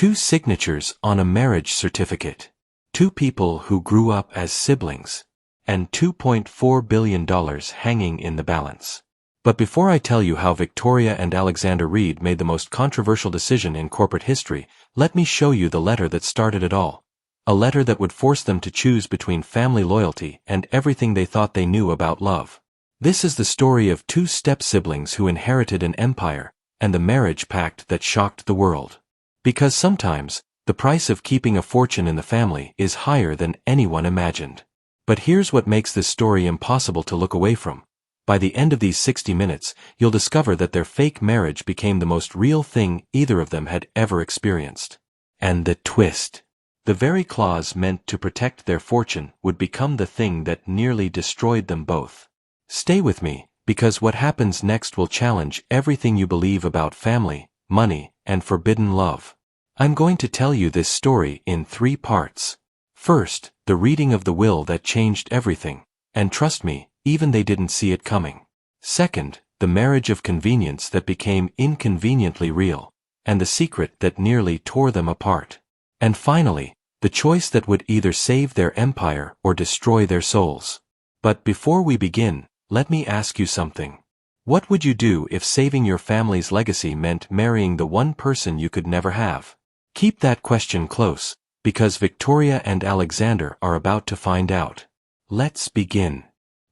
Two signatures on a marriage certificate. Two people who grew up as siblings. And $2.4 billion hanging in the balance. But before I tell you how Victoria and Alexander Reed made the most controversial decision in corporate history, let me show you the letter that started it all. A letter that would force them to choose between family loyalty and everything they thought they knew about love. This is the story of two step-siblings who inherited an empire, and the marriage pact that shocked the world. Because sometimes, the price of keeping a fortune in the family is higher than anyone imagined. But here's what makes this story impossible to look away from. By the end of these 60 minutes, you'll discover that their fake marriage became the most real thing either of them had ever experienced. And the twist. The very clause meant to protect their fortune would become the thing that nearly destroyed them both. Stay with me, because what happens next will challenge everything you believe about family, money, and forbidden love. I'm going to tell you this story in 3 parts. First, the reading of the will that changed everything, and trust me, even they didn't see it coming. Second, the marriage of convenience that became inconveniently real, and the secret that nearly tore them apart. And finally, the choice that would either save their empire or destroy their souls. But before we begin, let me ask you something. What would you do if saving your family's legacy meant marrying the one person you could never have? Keep that question close, because Victoria and Alexander are about to find out. Let's begin.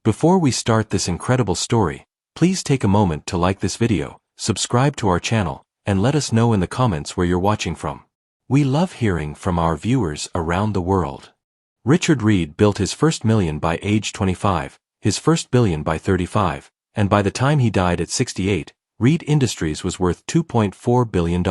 Before we start this incredible story, please take a moment to like this video, subscribe to our channel, and let us know in the comments where you're watching from. We love hearing from our viewers around the world. Richard Reed built his first million by age 25, his first billion by 35, and by the time he died at 68, Reed Industries was worth $2.4 billion.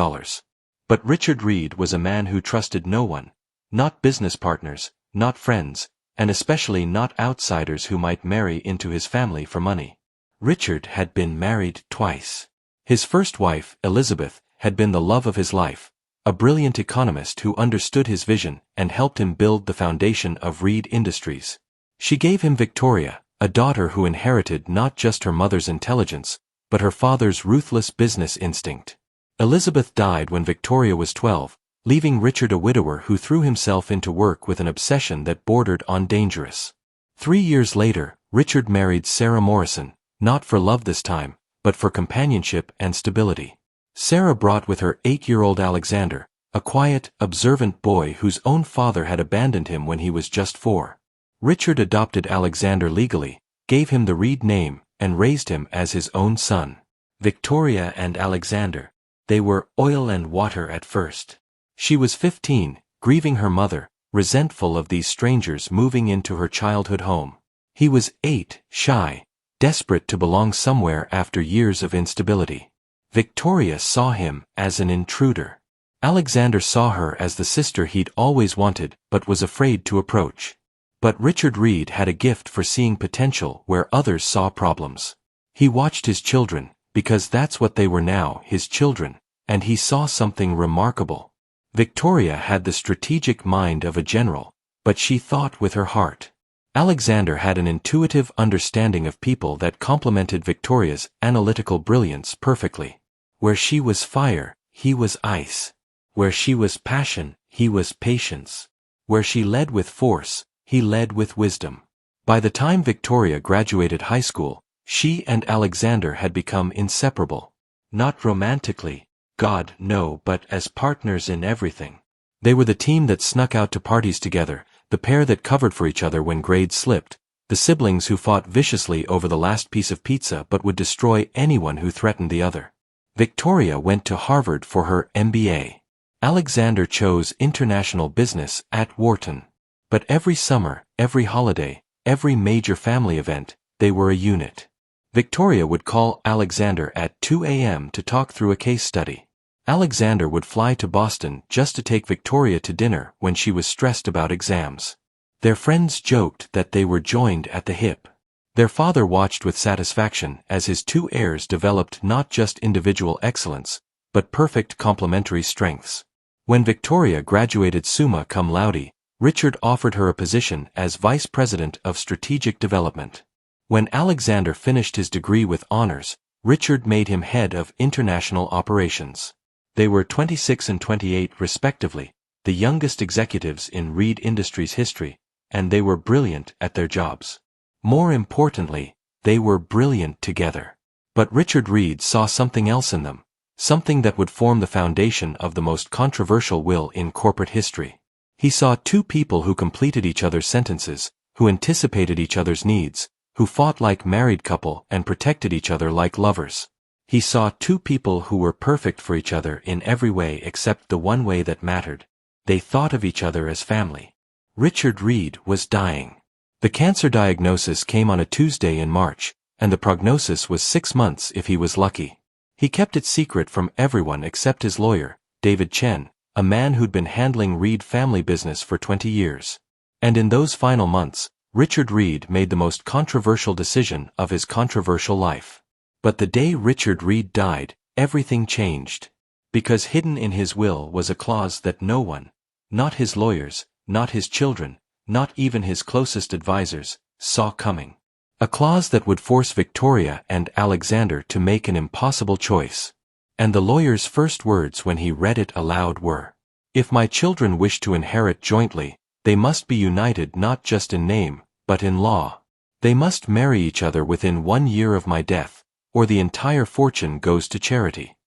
But Richard Reed was a man who trusted no one, not business partners, not friends, and especially not outsiders who might marry into his family for money. Richard had been married twice. His first wife, Elizabeth, had been the love of his life, a brilliant economist who understood his vision and helped him build the foundation of Reed Industries. She gave him Victoria, a daughter who inherited not just her mother's intelligence, but her father's ruthless business instinct. Elizabeth died when Victoria was 12, leaving Richard a widower who threw himself into work with an obsession that bordered on dangerous. 3 years later, Richard married Sarah Morrison, not for love this time, but for companionship and stability. Sarah brought with her 8-year-old Alexander, a quiet, observant boy whose own father had abandoned him when he was just 4. Richard adopted Alexander legally, gave him the Reed name, and raised him as his own son. Victoria and Alexander, they were oil and water at first. She was 15, grieving her mother, resentful of these strangers moving into her childhood home. He was 8, shy, desperate to belong somewhere after years of instability. Victoria saw him as an intruder. Alexander saw her as the sister he'd always wanted but was afraid to approach. But Richard Reed had a gift for seeing potential where others saw problems. He watched his children, because that's what they were now, his children, and he saw something remarkable. Victoria had the strategic mind of a general, but she thought with her heart. Alexander had an intuitive understanding of people that complemented Victoria's analytical brilliance perfectly. Where she was fire, he was ice. Where she was passion, he was patience. Where she led with force, he led with wisdom. By the time Victoria graduated high school, she and Alexander had become inseparable. Not romantically, God, no, but as partners in everything. They were the team that snuck out to parties together, the pair that covered for each other when grades slipped, the siblings who fought viciously over the last piece of pizza but would destroy anyone who threatened the other. Victoria went to Harvard for her MBA. Alexander chose international business at Wharton. But every summer, every holiday, every major family event, they were a unit. Victoria would call Alexander at 2 a.m. to talk through a case study. Alexander would fly to Boston just to take Victoria to dinner when she was stressed about exams. Their friends joked that they were joined at the hip. Their father watched with satisfaction as his 2 heirs developed not just individual excellence, but perfect complementary strengths. When Victoria graduated summa cum laude, Richard offered her a position as Vice President of Strategic Development. When Alexander finished his degree with honors, Richard made him head of international operations. They were 26 and 28 respectively, the youngest executives in Reed Industries history, and they were brilliant at their jobs. More importantly, they were brilliant together. But Richard Reed saw something else in them, something that would form the foundation of the most controversial will in corporate history. He saw two people who completed each other's sentences, who anticipated each other's needs, who fought like married couple and protected each other like lovers. He saw two people who were perfect for each other in every way except the one way that mattered. They thought of each other as family. Richard Reed was dying. The cancer diagnosis came on a Tuesday in March, and the prognosis was 6 months if he was lucky. He kept it secret from everyone except his lawyer, David Chen, a man who'd been handling Reed family business for 20 years. And in those final months, Richard Reed made the most controversial decision of his controversial life. But the day Richard Reed died, everything changed. Because hidden in his will was a clause that no one, not his lawyers, not his children, not even his closest advisors, saw coming. A clause that would force Victoria and Alexander to make an impossible choice. And the lawyer's first words when he read it aloud were, "If my children wish to inherit jointly, they must be united not just in name, but in law. They must marry each other within 1 year of my death, or the entire fortune goes to charity."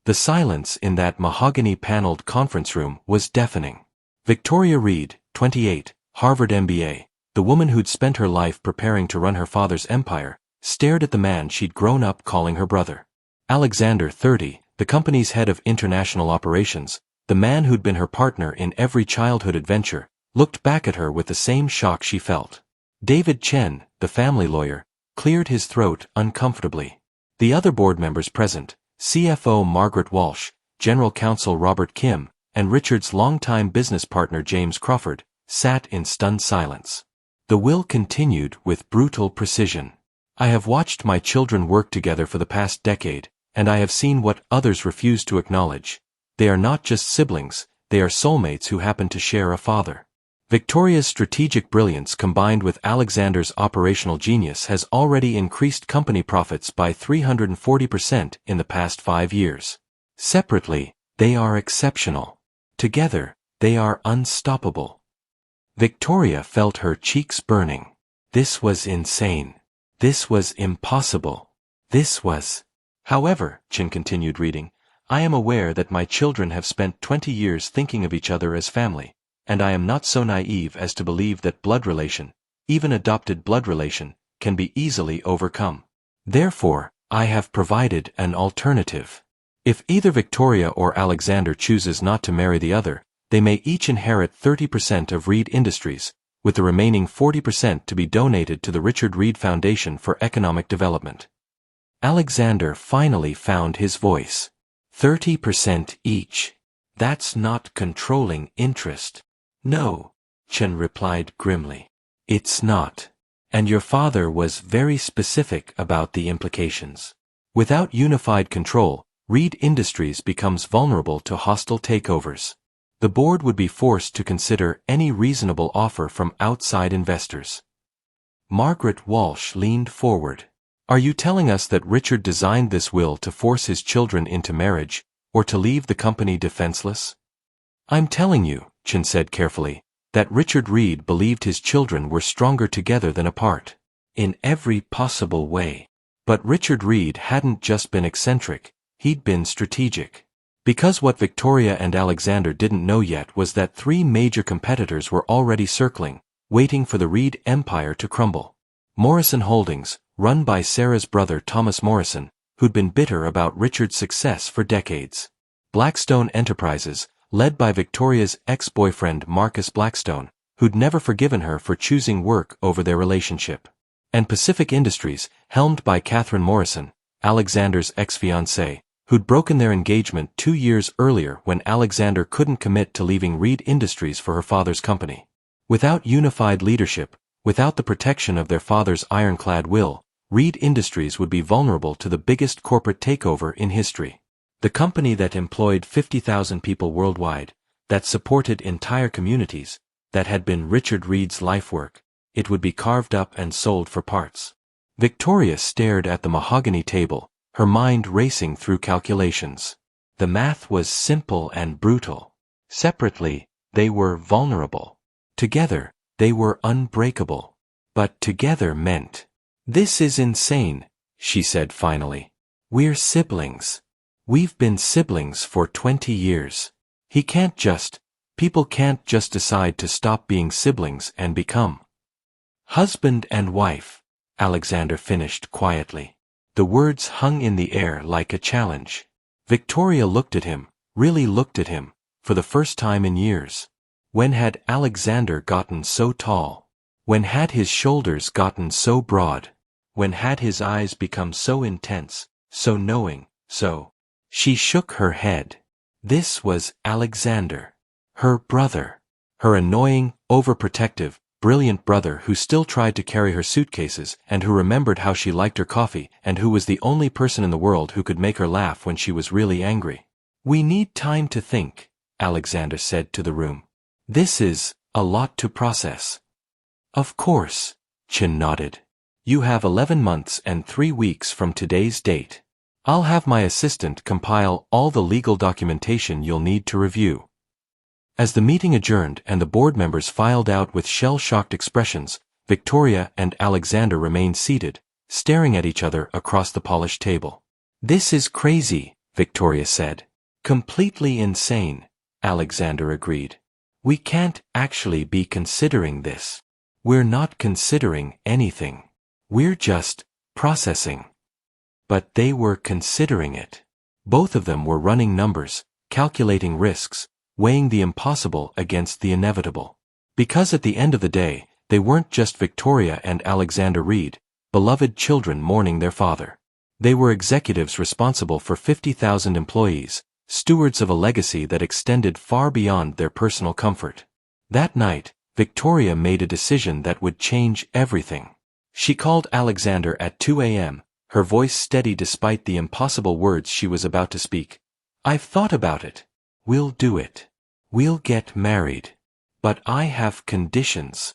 The silence in that mahogany-paneled conference room was deafening. Victoria Reed, 28, Harvard MBA, the woman who'd spent her life preparing to run her father's empire, stared at the man she'd grown up calling her brother. Alexander, 30, the company's head of international operations, the man who'd been her partner in every childhood adventure, looked back at her with the same shock she felt. David Chen, the family lawyer, cleared his throat uncomfortably. The other board members present, CFO Margaret Walsh, General Counsel Robert Kim, and Richard's longtime business partner James Crawford, sat in stunned silence. The will continued with brutal precision. "I have watched my children work together for the past decade, and I have seen what others refuse to acknowledge. They are not just siblings, they are soulmates who happen to share a father." Victoria's strategic brilliance combined with Alexander's operational genius has already increased company profits by 340% in the past 5 years. Separately, they are exceptional. Together, they are unstoppable. Victoria felt her cheeks burning. This was insane. This was impossible. This was... "However," Chin continued reading, "I am aware that my children have spent 20 years thinking of each other as family, and I am not so naive as to believe that blood relation, even adopted blood relation, can be easily overcome. Therefore, I have provided an alternative. If either Victoria or Alexander chooses not to marry the other, they may each inherit 30% of Reed Industries, with the remaining 40% to be donated to the Richard Reed Foundation for Economic Development." Alexander finally found his voice. 30% each. That's not controlling interest. "No," Chen replied grimly. "It's not. And your father was very specific about the implications. Without unified control, Reed Industries becomes vulnerable to hostile takeovers. The board would be forced to consider any reasonable offer from outside investors." Margaret Walsh leaned forward. "Are you telling us that Richard designed this will to force his children into marriage, or to leave the company defenseless?" "I'm telling you," Chen said carefully, "that Richard Reed believed his children were stronger together than apart. In every possible way. But Richard Reed hadn't just been eccentric, he'd been strategic. Because what Victoria and Alexander didn't know yet was that 3 major competitors were already circling, waiting for the Reed empire to crumble. Morrison Holdings, run by Sarah's brother Thomas Morrison, who'd been bitter about Richard's success for decades. Blackstone Enterprises, led by Victoria's ex-boyfriend Marcus Blackstone, who'd never forgiven her for choosing work over their relationship. And Pacific Industries, helmed by Catherine Morrison, Alexander's ex-fiancée, who'd broken their engagement 2 years earlier when Alexander couldn't commit to leaving Reed Industries for her father's company. Without unified leadership, without the protection of their father's ironclad will, Reed Industries would be vulnerable to the biggest corporate takeover in history. The company that employed 50,000 people worldwide, that supported entire communities, that had been Richard Reed's life work, it would be carved up and sold for parts. Victoria stared at the mahogany table, her mind racing through calculations. The math was simple and brutal. Separately, they were vulnerable. Together, they were unbreakable. But together meant, "This is insane," she said finally. "We're siblings. We've been siblings for 20 years. People can't just decide to stop being siblings and become husband and wife," Alexander finished quietly. The words hung in the air like a challenge. Victoria looked at him, really looked at him, for the first time in years. When had Alexander gotten so tall? When had his shoulders gotten so broad? When had his eyes become so intense, so knowing, so... She shook her head. This was Alexander. Her brother. Her annoying, overprotective, brilliant brother who still tried to carry her suitcases and who remembered how she liked her coffee and who was the only person in the world who could make her laugh when she was really angry. "We need time to think," Alexander said to the room. "This is a lot to process." "Of course," Chin nodded. "You have 11 months and 3 weeks from today's date. I'll have my assistant compile all the legal documentation you'll need to review." As the meeting adjourned and the board members filed out with shell-shocked expressions, Victoria and Alexander remained seated, staring at each other across the polished table. "This is crazy," Victoria said. "Completely insane," Alexander agreed. "We can't actually be considering this. We're not considering anything. We're just processing." But they were considering it. Both of them were running numbers, calculating risks, weighing the impossible against the inevitable. Because at the end of the day, they weren't just Victoria and Alexander Reed, beloved children mourning their father. They were executives responsible for 50,000 employees, stewards of a legacy that extended far beyond their personal comfort. That night, Victoria made a decision that would change everything. She called Alexander at 2 a.m., her voice steady despite the impossible words she was about to speak. "I've thought about it. We'll do it. We'll get married. But I have conditions."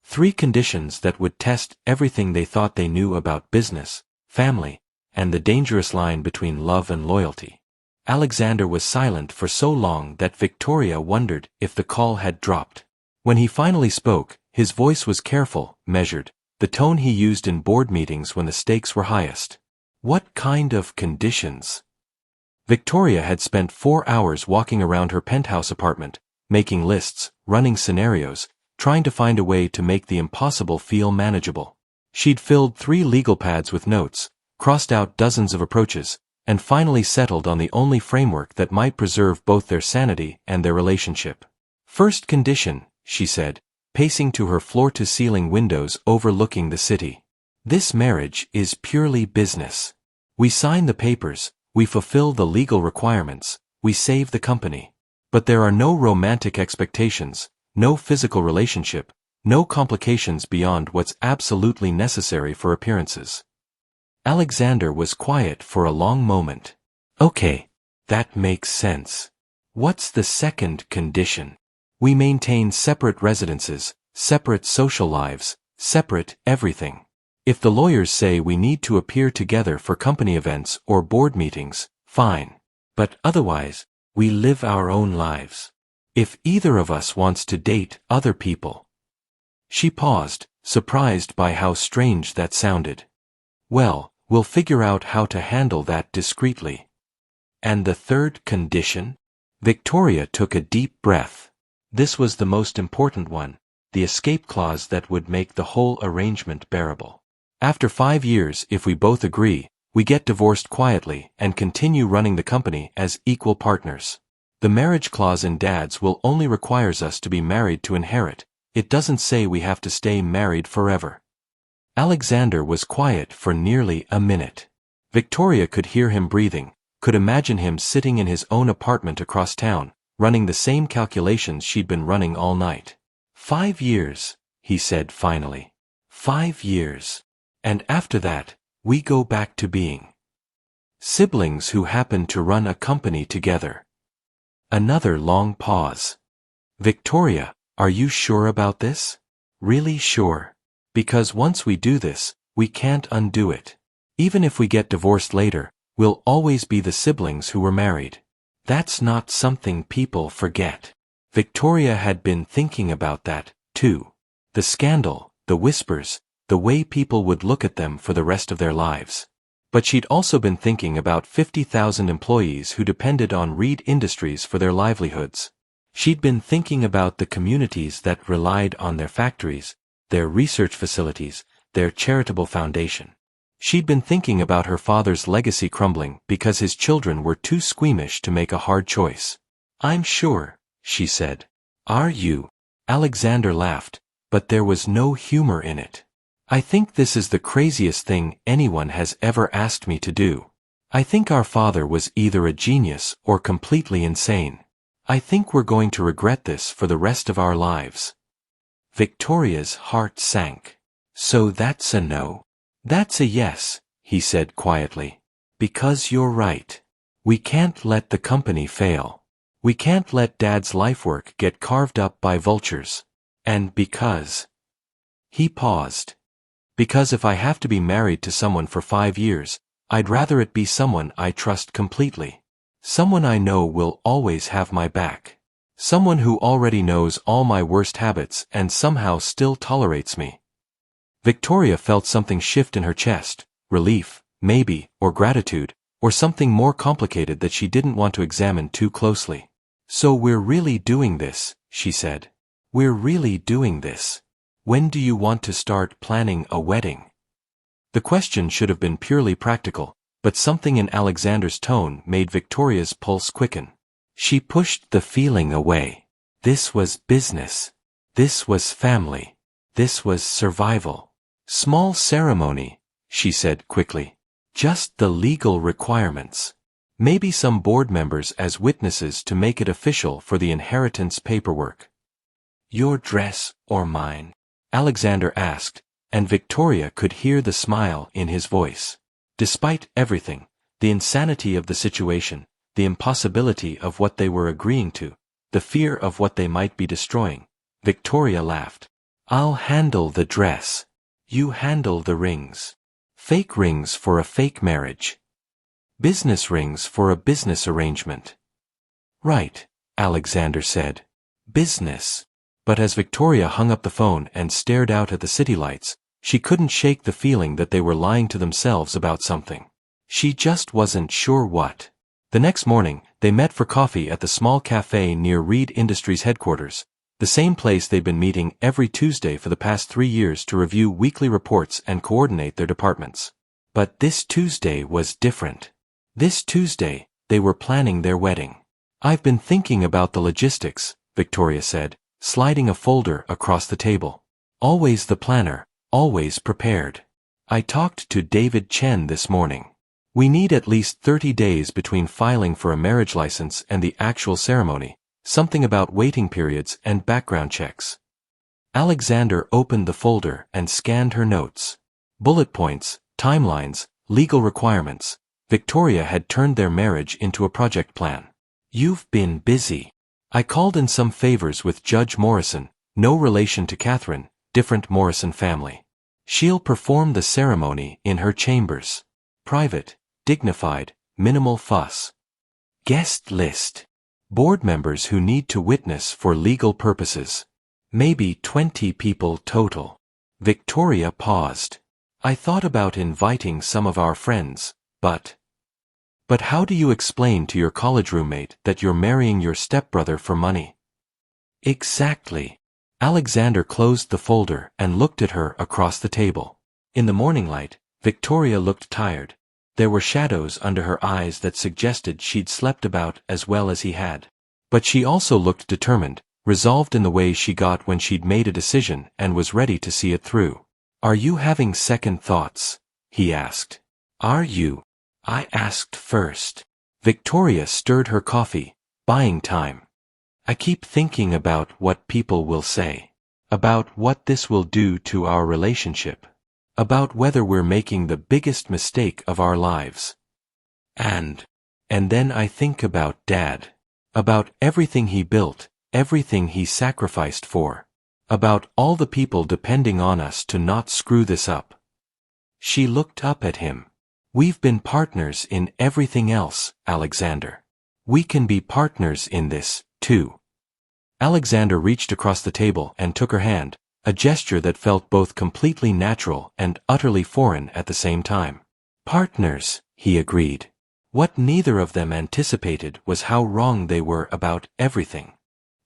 3 conditions that would test everything they thought they knew about business, family, and the dangerous line between love and loyalty. Alexander was silent for so long that Victoria wondered if the call had dropped. When he finally spoke, his voice was careful, measured, the tone he used in board meetings when the stakes were highest. "What kind of conditions?" Victoria had spent 4 hours walking around her penthouse apartment, making lists, running scenarios, trying to find a way to make the impossible feel manageable. She'd filled 3 legal pads with notes, crossed out dozens of approaches, and finally settled on the only framework that might preserve both their sanity and their relationship. "First condition," she said, pacing to her floor-to-ceiling windows overlooking the city. "This marriage is purely business. We sign the papers, we fulfill the legal requirements, we save the company. But there are no romantic expectations, no physical relationship, no complications beyond what's absolutely necessary for appearances." Alexander was quiet for a long moment. "Okay, that makes sense. What's the second condition?" "We maintain separate residences, separate social lives, separate everything. If the lawyers say we need to appear together for company events or board meetings, fine. But otherwise, we live our own lives. If either of us wants to date other people." She paused, surprised by how strange that sounded. "Well, we'll figure out how to handle that discreetly." "And the third condition?" Victoria took a deep breath. This was the most important one, the escape clause that would make the whole arrangement bearable. "After 5 years, if we both agree, we get divorced quietly and continue running the company as equal partners. The marriage clause in Dad's will only requires us to be married to inherit. It doesn't say we have to stay married forever." Alexander was quiet for nearly a minute. Victoria could hear him breathing, could imagine him sitting in his own apartment across town, running the same calculations she'd been running all night. 5 years, he said finally. 5 years. And after that, we go back to being siblings who happen to run a company together. Another long pause. "Victoria, are you sure about this? Really sure? Because once we do this, we can't undo it. Even if we get divorced later, we'll always be the siblings who were married." That's not something people forget. Victoria had been thinking about that, too. The scandal, the whispers, the way people would look at them for the rest of their lives. But she'd also been thinking about 50,000 employees who depended on Reed Industries for their livelihoods. She'd been thinking about the communities that relied on their factories, their research facilities, their charitable foundation. She'd been thinking about her father's legacy crumbling because his children were too squeamish to make a hard choice. "I'm sure," she said. "Are you?" Alexander laughed, but there was no humor in it. "I think this is the craziest thing anyone has ever asked me to do. I think our father was either a genius or completely insane. I think we're going to regret this for the rest of our lives." Victoria's heart sank. "So that's a no?" "That's a yes," he said quietly. "Because you're right. We can't let the company fail. We can't let Dad's lifework get carved up by vultures. And because—" He paused. "Because if I have to be married to someone for 5 years, I'd rather it be someone I trust completely. Someone I know will always have my back. Someone who already knows all my worst habits and somehow still tolerates me." Victoria felt something shift in her chest, relief, maybe, or gratitude, or something more complicated that she didn't want to examine too closely. "So we're really doing this," she said. "We're really doing this. When do you want to start planning a wedding?" The question should have been purely practical, but something in Alexander's tone made Victoria's pulse quicken. She pushed the feeling away. This was business. This was family. This was survival. "Small ceremony," she said quickly. "Just the legal requirements. Maybe some board members as witnesses to make it official for the inheritance paperwork." "Your dress or mine?" Alexander asked, and Victoria could hear the smile in his voice. Despite everything, the insanity of the situation, the impossibility of what they were agreeing to, the fear of what they might be destroying, Victoria laughed. "I'll handle the dress. You handle the rings. Fake rings for a fake marriage. Business rings for a business arrangement." "Right," Alexander said. "Business." But as Victoria hung up the phone and stared out at the city lights, she couldn't shake the feeling that they were lying to themselves about something. She just wasn't sure what. The next morning, they met for coffee at the small cafe near Reed Industries headquarters, the same place they'd been meeting every Tuesday for the past 3 years to review weekly reports and coordinate their departments. But this Tuesday was different. This Tuesday, they were planning their wedding. "I've been thinking about the logistics," Victoria said, sliding a folder across the table. "Always the planner, always prepared. I talked to David Chen this morning. We need at least 30 days between filing for a marriage license and the actual ceremony, something about waiting periods and background checks." Alexander opened the folder and scanned her notes. Bullet points, timelines, legal requirements. Victoria had turned their marriage into a project plan. "You've been busy. I called in some favors with Judge Morrison, no relation to Catherine, different Morrison family. She'll perform the ceremony in her chambers. Private, dignified, minimal fuss. Guest list. Board members who need to witness for legal purposes. Maybe 20 people total." Victoria paused. "I thought about inviting some of our friends, but how do you explain to your college roommate that you're marrying your stepbrother for money?" "Exactly." Alexander closed the folder and looked at her across the table. In the morning light, Victoria looked tired. There were shadows under her eyes that suggested she'd slept about as well as he had. But she also looked determined, resolved in the way she got when she'd made a decision and was ready to see it through. "Are you having second thoughts?" he asked. "Are you?" "I asked first." Victoria stirred her coffee, buying time. "I keep thinking about what people will say. About what this will do to our relationship. About whether we're making the biggest mistake of our lives. And then I think about Dad. About everything he built, everything he sacrificed for. About all the people depending on us to not screw this up." She looked up at him. "We've been partners in everything else, Alexander. We can be partners in this, too. Alexander reached across the table and took her hand, a gesture that felt both completely natural and utterly foreign at the same time. Partners, he agreed. What neither of them anticipated was how wrong they were about everything.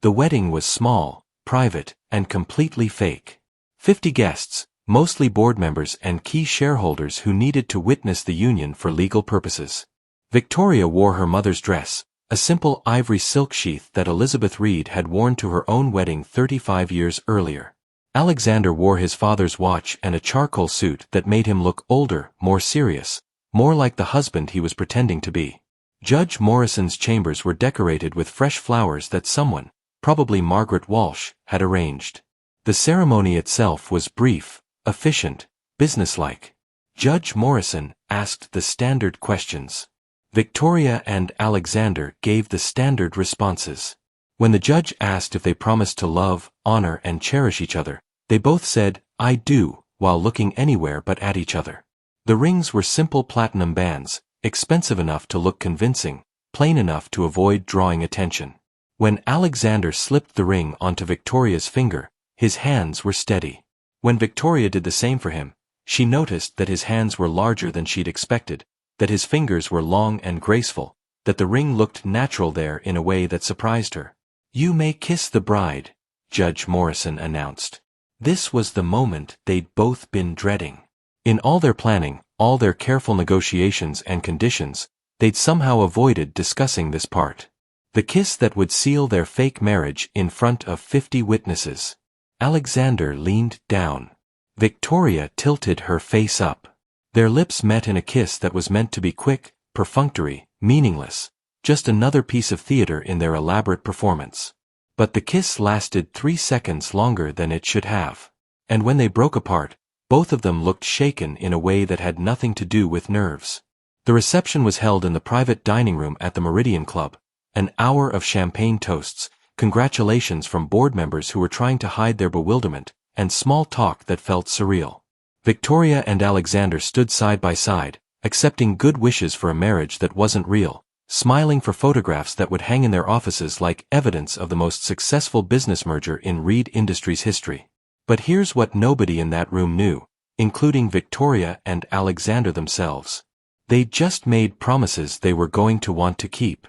The wedding was small, private, and completely fake. 50 guests, mostly board members and key shareholders who needed to witness the union for legal purposes. Victoria wore her mother's dress, a simple ivory silk sheath that Elizabeth Reed had worn to her own wedding 35 years earlier. Alexander wore his father's watch and a charcoal suit that made him look older, more serious, more like the husband he was pretending to be. Judge Morrison's chambers were decorated with fresh flowers that someone, probably Margaret Walsh, had arranged. The ceremony itself was brief, efficient, businesslike. Judge Morrison asked the standard questions. Victoria and Alexander gave the standard responses. When the judge asked if they promised to love, honor, and cherish each other, they both said, "I do," while looking anywhere but at each other. The rings were simple platinum bands, expensive enough to look convincing, plain enough to avoid drawing attention. When Alexander slipped the ring onto Victoria's finger, his hands were steady. When Victoria did the same for him, she noticed that his hands were larger than she'd expected, that his fingers were long and graceful, that the ring looked natural there in a way that surprised her. "You may kiss the bride," Judge Morrison announced. This was the moment they'd both been dreading. In all their planning, all their careful negotiations and conditions, they'd somehow avoided discussing this part. The kiss that would seal their fake marriage in front of 50 witnesses. Alexander leaned down. Victoria tilted her face up. Their lips met in a kiss that was meant to be quick, perfunctory, meaningless, just another piece of theater in their elaborate performance. But the kiss lasted 3 seconds longer than it should have. And when they broke apart, both of them looked shaken in a way that had nothing to do with nerves. The reception was held in the private dining room at the Meridian Club. An hour of champagne toasts, congratulations from board members who were trying to hide their bewilderment, and small talk that felt surreal. Victoria and Alexander stood side by side, accepting good wishes for a marriage that wasn't real, smiling for photographs that would hang in their offices like evidence of the most successful business merger in Reed Industries history. But here's what nobody in that room knew, including Victoria and Alexander themselves. They'd just made promises they were going to want to keep.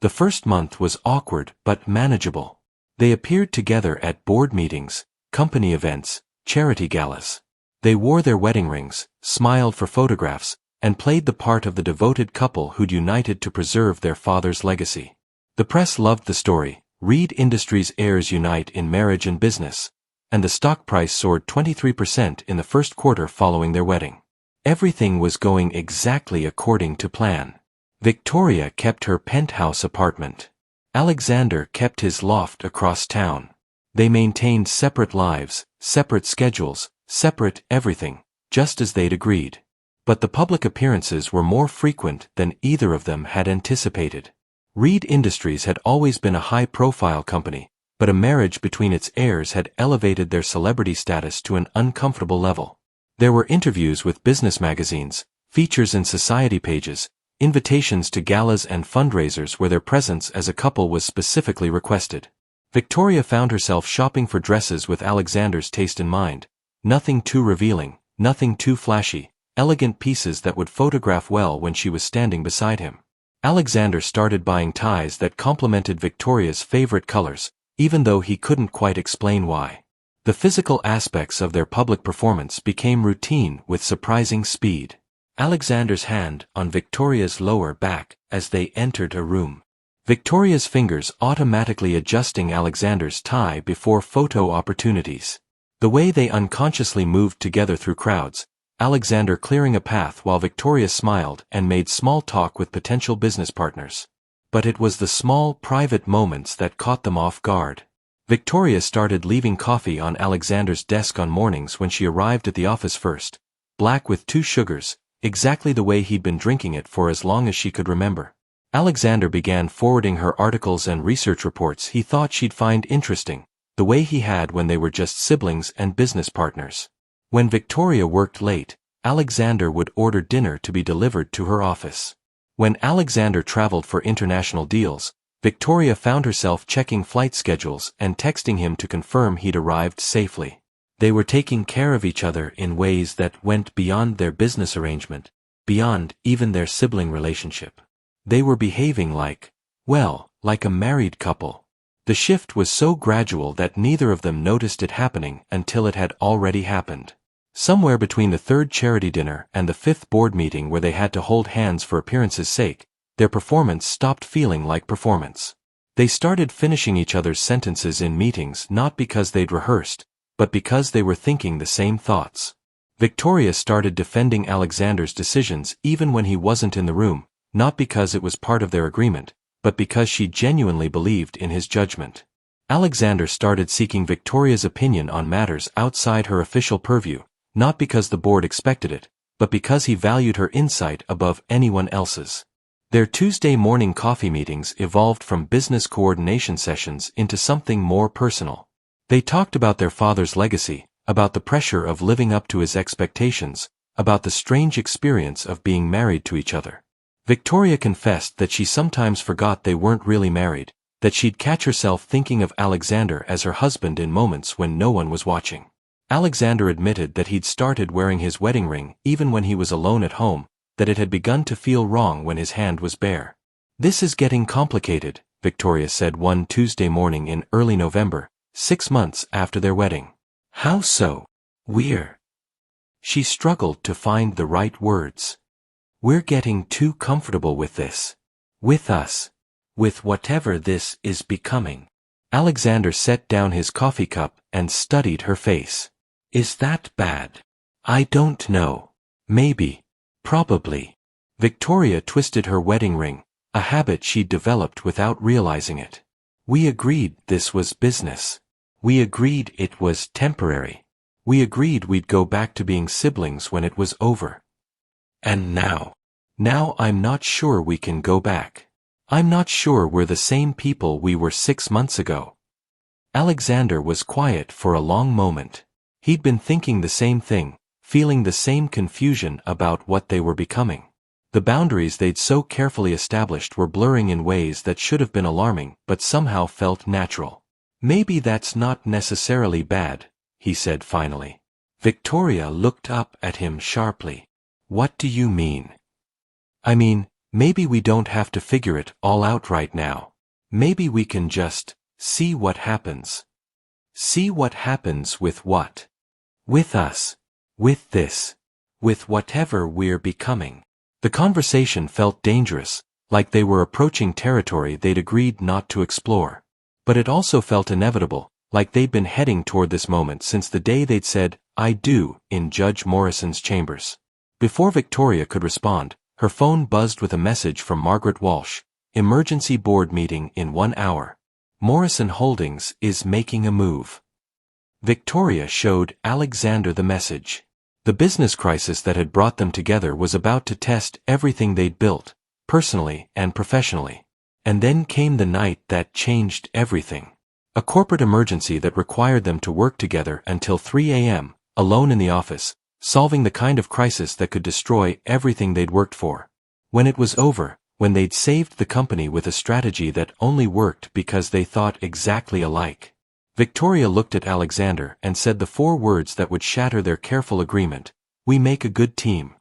The first month was awkward but manageable. They appeared together at board meetings, company events, charity galas. They wore their wedding rings, smiled for photographs, and played the part of the devoted couple who'd united to preserve their father's legacy. The press loved the story. Reed Industries heirs unite in marriage and business, and the stock price soared 23% in the first quarter following their wedding. Everything was going exactly according to plan. Victoria kept her penthouse apartment. Alexander kept his loft across town. They maintained separate lives, separate schedules, separate everything, just as they'd agreed. But the public appearances were more frequent than either of them had anticipated. Reed Industries had always been a high-profile company, but a marriage between its heirs had elevated their celebrity status to an uncomfortable level. There were interviews with business magazines, features in society pages, invitations to galas and fundraisers where their presence as a couple was specifically requested. Victoria found herself shopping for dresses with Alexander's taste in mind. Nothing too revealing, nothing too flashy, elegant pieces that would photograph well when she was standing beside him. Alexander started buying ties that complemented Victoria's favorite colors, even though he couldn't quite explain why. The physical aspects of their public performance became routine with surprising speed. Alexander's hand on Victoria's lower back as they entered a room. Victoria's fingers automatically adjusting Alexander's tie before photo opportunities. The way they unconsciously moved together through crowds, Alexander clearing a path while Victoria smiled and made small talk with potential business partners. But it was the small, private moments that caught them off guard. Victoria started leaving coffee on Alexander's desk on mornings when she arrived at the office first, black with 2 sugars, exactly the way he'd been drinking it for as long as she could remember. Alexander began forwarding her articles and research reports he thought she'd find interesting, the way he had when they were just siblings and business partners. When Victoria worked late, Alexander would order dinner to be delivered to her office. When Alexander traveled for international deals, Victoria found herself checking flight schedules and texting him to confirm he'd arrived safely. They were taking care of each other in ways that went beyond their business arrangement, beyond even their sibling relationship. They were behaving like a married couple. The shift was so gradual that neither of them noticed it happening until it had already happened. Somewhere between the third charity dinner and the fifth board meeting where they had to hold hands for appearance's sake, their performance stopped feeling like performance. They started finishing each other's sentences in meetings not because they'd rehearsed, but because they were thinking the same thoughts. Victoria started defending Alexander's decisions even when he wasn't in the room, not because it was part of their agreement, but because she genuinely believed in his judgment. Alexander started seeking Victoria's opinion on matters outside her official purview, not because the board expected it, but because he valued her insight above anyone else's. Their Tuesday morning coffee meetings evolved from business coordination sessions into something more personal. They talked about their father's legacy, about the pressure of living up to his expectations, about the strange experience of being married to each other. Victoria confessed that she sometimes forgot they weren't really married, that she'd catch herself thinking of Alexander as her husband in moments when no one was watching. Alexander admitted that he'd started wearing his wedding ring even when he was alone at home, that it had begun to feel wrong when his hand was bare. "This is getting complicated," Victoria said one Tuesday morning in early November, 6 months after their wedding. "How so?" She struggled to find the right words. "We're getting too comfortable with this. With us. With whatever this is becoming." Alexander set down his coffee cup and studied her face. "Is that bad?" "I don't know. Maybe. Probably." Victoria twisted her wedding ring, a habit she'd developed without realizing it. "We agreed this was business. We agreed it was temporary. We agreed we'd go back to being siblings when it was over. And now I'm not sure we can go back. I'm not sure we're the same people we were 6 months ago." Alexander was quiet for a long moment. He'd been thinking the same thing, feeling the same confusion about what they were becoming. The boundaries they'd so carefully established were blurring in ways that should have been alarming but somehow felt natural. "Maybe that's not necessarily bad," he said finally. Victoria looked up at him sharply. "What do you mean?" "I mean, maybe we don't have to figure it all out right now. Maybe we can just see what happens." "See what happens with what?" "With us. With this. With whatever we're becoming." The conversation felt dangerous, like they were approaching territory they'd agreed not to explore. But it also felt inevitable, like they'd been heading toward this moment since the day they'd said, "I do," in Judge Morrison's chambers. Before Victoria could respond, her phone buzzed with a message from Margaret Walsh. "Emergency board meeting in 1 hour. Morrison Holdings is making a move." Victoria showed Alexander the message. The business crisis that had brought them together was about to test everything they'd built, personally and professionally. And then came the night that changed everything. A corporate emergency that required them to work together until 3 a.m., alone in the office, solving the kind of crisis that could destroy everything they'd worked for. When it was over, when they'd saved the company with a strategy that only worked because they thought exactly alike. Victoria looked at Alexander and said the 4 words that would shatter their careful agreement: "We make a good team."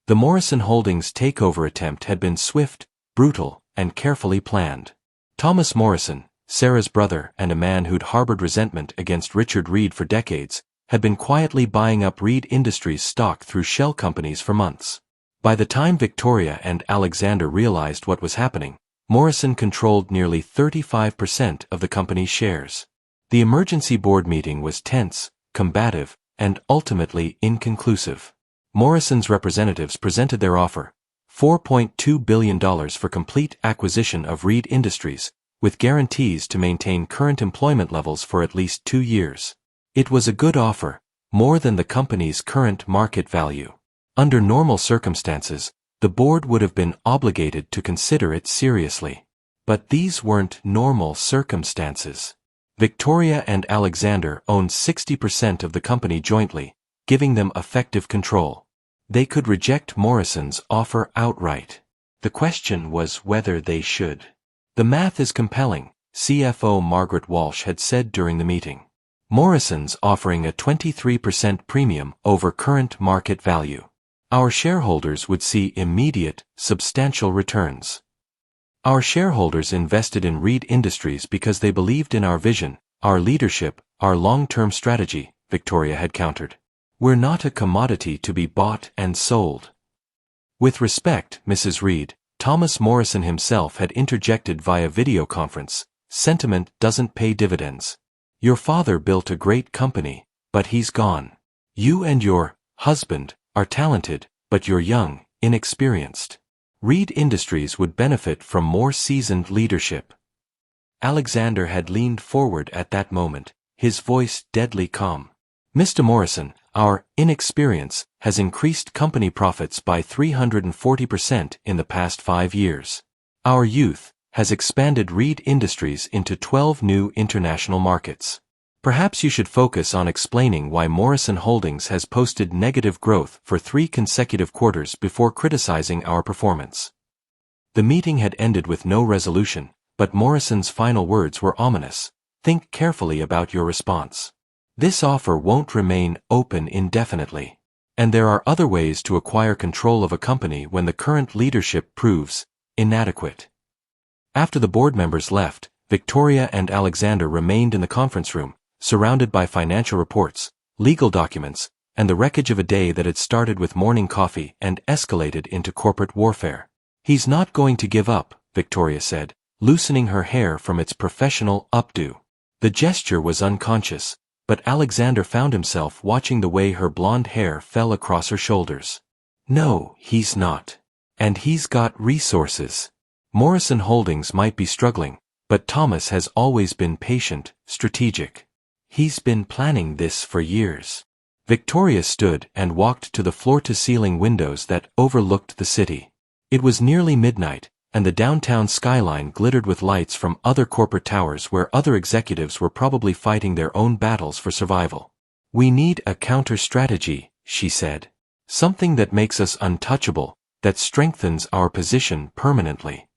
The Morrison Holdings takeover attempt had been swift, brutal, and carefully planned. Thomas Morrison, Sarah's brother and a man who'd harbored resentment against Richard Reed for decades, had been quietly buying up Reed Industries stock through shell companies for months. By the time Victoria and Alexander realized what was happening, Morrison controlled nearly 35% of the company's shares. The emergency board meeting was tense, combative, and ultimately inconclusive. Morrison's representatives presented their offer: $4.2 billion for complete acquisition of Reed Industries, with guarantees to maintain current employment levels for at least 2 years. It was a good offer, more than the company's current market value. Under normal circumstances, the board would have been obligated to consider it seriously. But these weren't normal circumstances. Victoria and Alexander owned 60% of the company jointly, giving them effective control. They could reject Morrison's offer outright. The question was whether they should. The math is compelling, CFO Margaret Walsh had said during the meeting. Morrison's offering a 23% premium over current market value. Our shareholders would see immediate, substantial returns. Our shareholders invested in Reed Industries because they believed in our vision, our leadership, our long-term strategy, Victoria had countered. We're not a commodity to be bought and sold. With respect, Mrs. Reed, Thomas Morrison himself had interjected via video conference, sentiment doesn't pay dividends. Your father built a great company, but he's gone. You and your husband are talented, but you're young, inexperienced. Reed Industries would benefit from more seasoned leadership. Alexander had leaned forward at that moment, his voice deadly calm. Mr. Morrison, our inexperience has increased company profits by 340% in the past 5 years. Our youth has expanded Reed Industries into 12 new international markets. Perhaps you should focus on explaining why Morrison Holdings has posted negative growth for 3 consecutive quarters before criticizing our performance. The meeting had ended with no resolution, but Morrison's final words were ominous. Think carefully about your response. This offer won't remain open indefinitely. And there are other ways to acquire control of a company when the current leadership proves inadequate. After the board members left, Victoria and Alexander remained in the conference room, surrounded by financial reports, legal documents, and the wreckage of a day that had started with morning coffee and escalated into corporate warfare. He's not going to give up, Victoria said, loosening her hair from its professional updo. The gesture was unconscious, but Alexander found himself watching the way her blonde hair fell across her shoulders. No, he's not. And he's got resources. Morrison Holdings might be struggling, but Thomas has always been patient, strategic. He's been planning this for years. Victoria stood and walked to the floor-to-ceiling windows that overlooked the city. It was nearly midnight, and the downtown skyline glittered with lights from other corporate towers where other executives were probably fighting their own battles for survival. We need a counter-strategy, she said. Something that makes us untouchable, that strengthens our position permanently.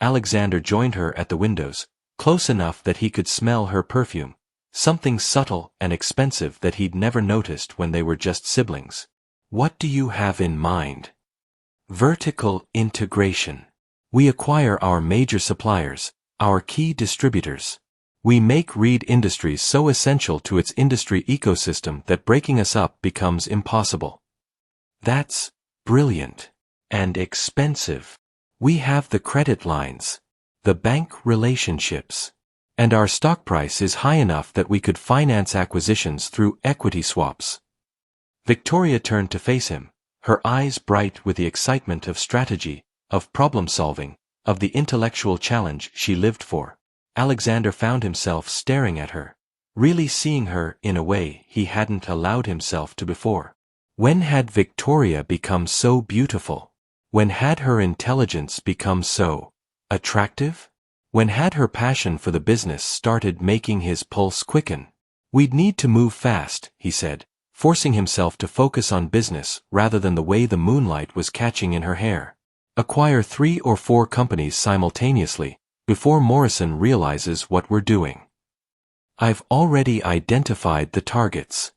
Alexander joined her at the windows, close enough that he could smell her perfume, something subtle and expensive that he'd never noticed when they were just siblings. What do you have in mind? Vertical integration. We acquire our major suppliers, our key distributors. We make Reed Industries so essential to its industry ecosystem that breaking us up becomes impossible. That's brilliant. And expensive. We have the credit lines, the bank relationships, and our stock price is high enough that we could finance acquisitions through equity swaps. Victoria turned to face him, her eyes bright with the excitement of strategy, of problem-solving, of the intellectual challenge she lived for. Alexander found himself staring at her, really seeing her in a way he hadn't allowed himself to before. When had Victoria become so beautiful? When had her intelligence become so attractive? When had her passion for the business started making his pulse quicken? We'd need to move fast, he said, forcing himself to focus on business rather than the way the moonlight was catching in her hair. Acquire 3 or 4 companies simultaneously, before Morrison realizes what we're doing. I've already identified the targets.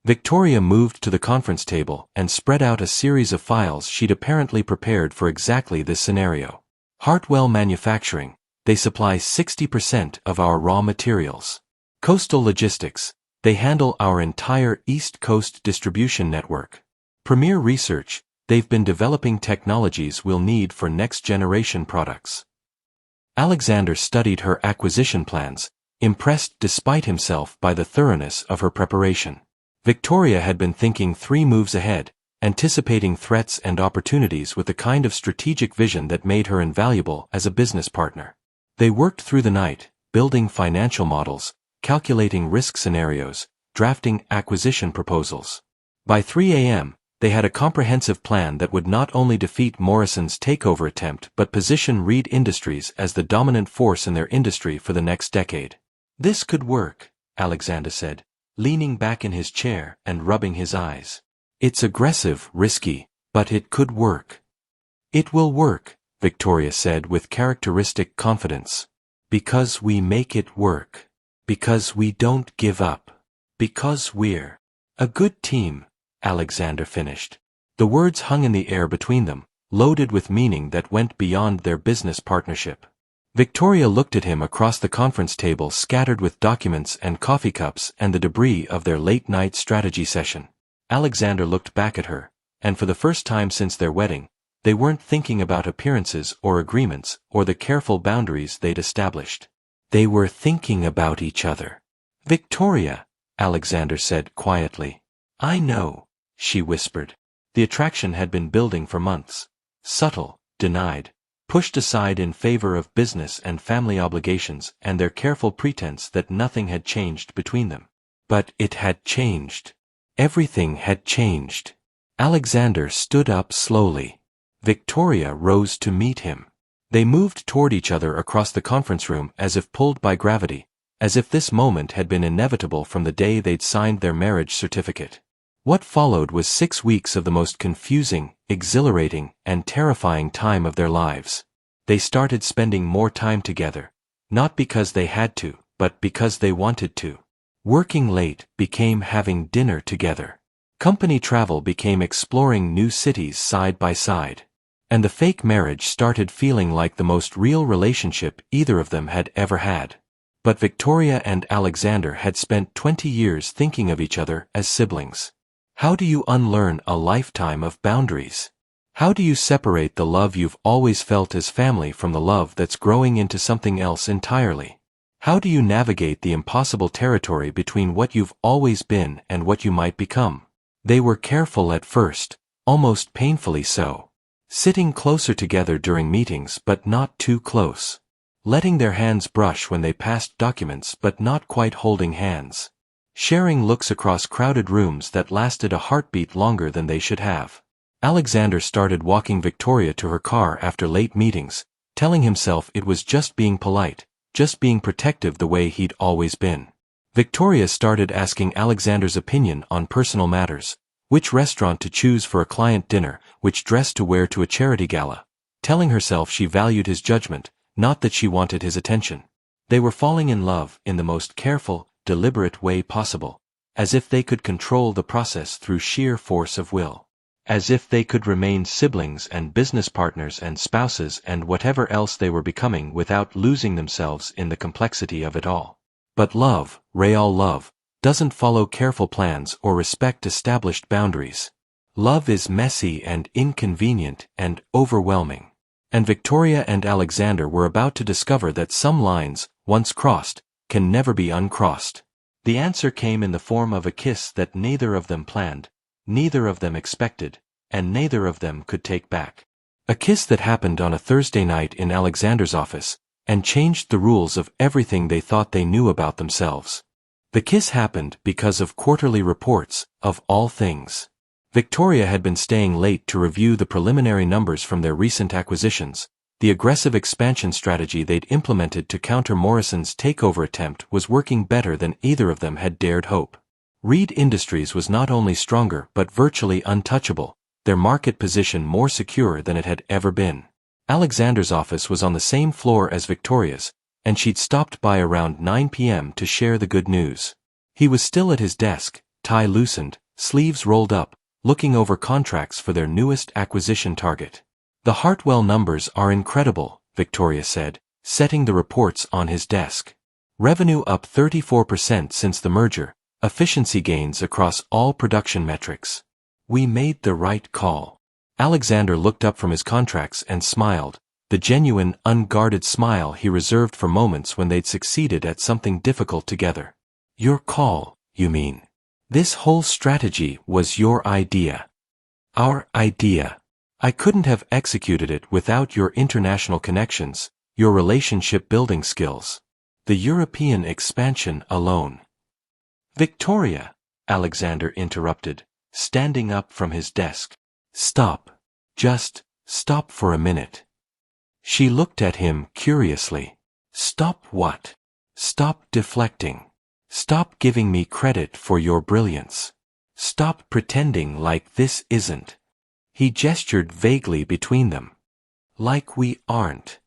Victoria moved to the conference table and spread out a series of files she'd apparently prepared for exactly this scenario. Hartwell Manufacturing, they supply 60% of our raw materials. Coastal Logistics, they handle our entire East Coast distribution network. Premier Research, they've been developing technologies we'll need for next-generation products. Alexander studied her acquisition plans, impressed despite himself by the thoroughness of her preparation. Victoria had been thinking 3 moves ahead, anticipating threats and opportunities with the kind of strategic vision that made her invaluable as a business partner. They worked through the night, building financial models, calculating risk scenarios, drafting acquisition proposals. By 3 a.m., they had a comprehensive plan that would not only defeat Morrison's takeover attempt but position Reed Industries as the dominant force in their industry for the next decade. This could work, Alexander said, leaning back in his chair and rubbing his eyes. It's aggressive, risky, but it could work. It will work, Victoria said with characteristic confidence. Because we make it work. Because we don't give up. Because we're a good team, Alexander finished. The words hung in the air between them, loaded with meaning that went beyond their business partnership. Victoria looked at him across the conference table scattered with documents and coffee cups and the debris of their late-night strategy session. Alexander looked back at her, and for the first time since their wedding, they weren't thinking about appearances or agreements or the careful boundaries they'd established. They were thinking about each other. Victoria, Alexander said quietly. I know, she whispered. The attraction had been building for months. Subtle, denied, pushed aside in favor of business and family obligations and their careful pretense that nothing had changed between them. But it had changed. Everything had changed. Alexander stood up slowly. Victoria rose to meet him. They moved toward each other across the conference room as if pulled by gravity, as if this moment had been inevitable from the day they'd signed their marriage certificate. What followed was 6 weeks of the most confusing, exhilarating, and terrifying time of their lives. They started spending more time together, not because they had to, but because they wanted to. Working late became having dinner together. Company travel became exploring new cities side by side. And the fake marriage started feeling like the most real relationship either of them had ever had. But Victoria and Alexander had spent 20 years thinking of each other as siblings. How do you unlearn a lifetime of boundaries? How do you separate the love you've always felt as family from the love that's growing into something else entirely? How do you navigate the impossible territory between what you've always been and what you might become? They were careful at first, almost painfully so. Sitting closer together during meetings but not too close. Letting their hands brush when they passed documents but not quite holding hands. Sharing looks across crowded rooms that lasted a heartbeat longer than they should have. Alexander started walking Victoria to her car after late meetings, telling himself it was just being polite, just being protective the way he'd always been. Victoria started asking Alexander's opinion on personal matters, which restaurant to choose for a client dinner, which dress to wear to a charity gala, telling herself she valued his judgment, not that she wanted his attention. They were falling in love in the most careful, deliberate way possible, as if they could control the process through sheer force of will. As if they could remain siblings and business partners and spouses and whatever else they were becoming without losing themselves in the complexity of it all. But love, real love, doesn't follow careful plans or respect established boundaries. Love is messy and inconvenient and overwhelming. And Victoria and Alexander were about to discover that some lines, once crossed, can never be uncrossed. The answer came in the form of a kiss that neither of them planned, neither of them expected, and neither of them could take back. A kiss that happened on a Thursday night in Alexander's office, and changed the rules of everything they thought they knew about themselves. The kiss happened because of quarterly reports, of all things. Victoria had been staying late to review the preliminary numbers from their recent acquisitions. The aggressive expansion strategy they'd implemented to counter Morrison's takeover attempt was working better than either of them had dared hope. Reed Industries was not only stronger but virtually untouchable, their market position more secure than it had ever been. Alexander's office was on the same floor as Victoria's, and she'd stopped by around 9 p.m. to share the good news. He was still at his desk, tie loosened, sleeves rolled up, looking over contracts for their newest acquisition target. The Hartwell numbers are incredible, Victoria said, setting the reports on his desk. Revenue up 34% since the merger, efficiency gains across all production metrics. We made the right call. Alexander looked up from his contracts and smiled, the genuine, unguarded smile he reserved for moments when they'd succeeded at something difficult together. Your call, you mean? This whole strategy was your idea. Our idea. I couldn't have executed it without your international connections, your relationship-building skills. The European expansion alone. Victoria, Alexander interrupted, standing up from his desk. Stop. Just stop for a minute. She looked at him curiously. Stop what? Stop deflecting. Stop giving me credit for your brilliance. Stop pretending like this isn't. He gestured vaguely between them. Like we aren't.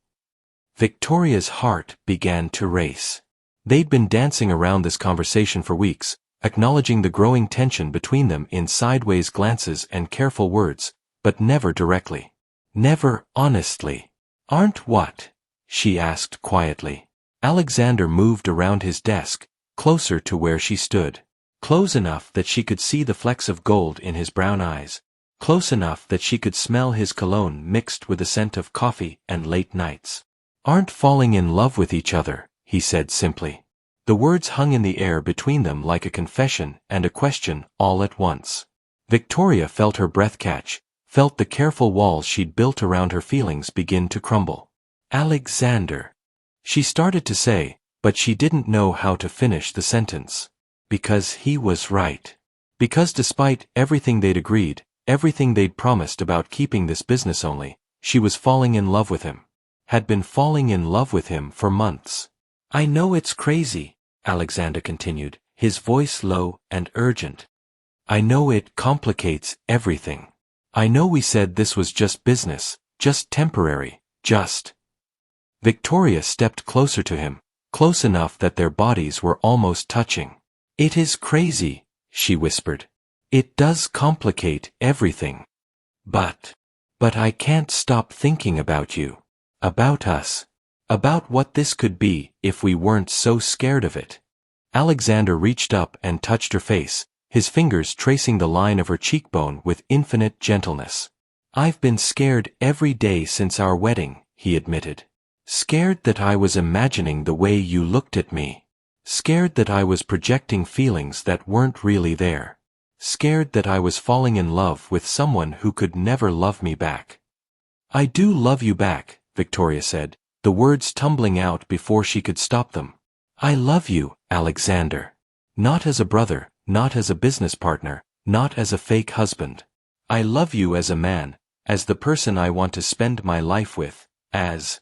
Victoria's heart began to race. They'd been dancing around this conversation for weeks, acknowledging the growing tension between them in sideways glances and careful words, but never directly. Never honestly. Aren't what? She asked quietly. Alexander moved around his desk, closer to where she stood. Close enough that she could see the flecks of gold in his brown eyes. Close enough that she could smell his cologne mixed with the scent of coffee and late nights. Aren't falling in love with each other, he said simply. The words hung in the air between them like a confession and a question all at once. Victoria felt her breath catch, felt the careful walls she'd built around her feelings begin to crumble. Alexander. She started to say, but she didn't know how to finish the sentence. Because he was right. Because despite everything they'd agreed, everything they'd promised about keeping this business only, she was falling in love with him. Had been falling in love with him for months. I know it's crazy, Alexander continued, his voice low and urgent. I know it complicates everything. I know we said this was just business, just temporary, just. Victoria stepped closer to him, close enough that their bodies were almost touching. It is crazy, she whispered. It does complicate everything. But I can't stop thinking about you. About us. About what this could be if we weren't so scared of it. Alexander reached up and touched her face, his fingers tracing the line of her cheekbone with infinite gentleness. I've been scared every day since our wedding, he admitted. Scared that I was imagining the way you looked at me. Scared that I was projecting feelings that weren't really there. Scared that I was falling in love with someone who could never love me back. I do love you back, Victoria said, the words tumbling out before she could stop them. I love you, Alexander. Not as a brother, not as a business partner, not as a fake husband. I love you as a man, as the person I want to spend my life with, as...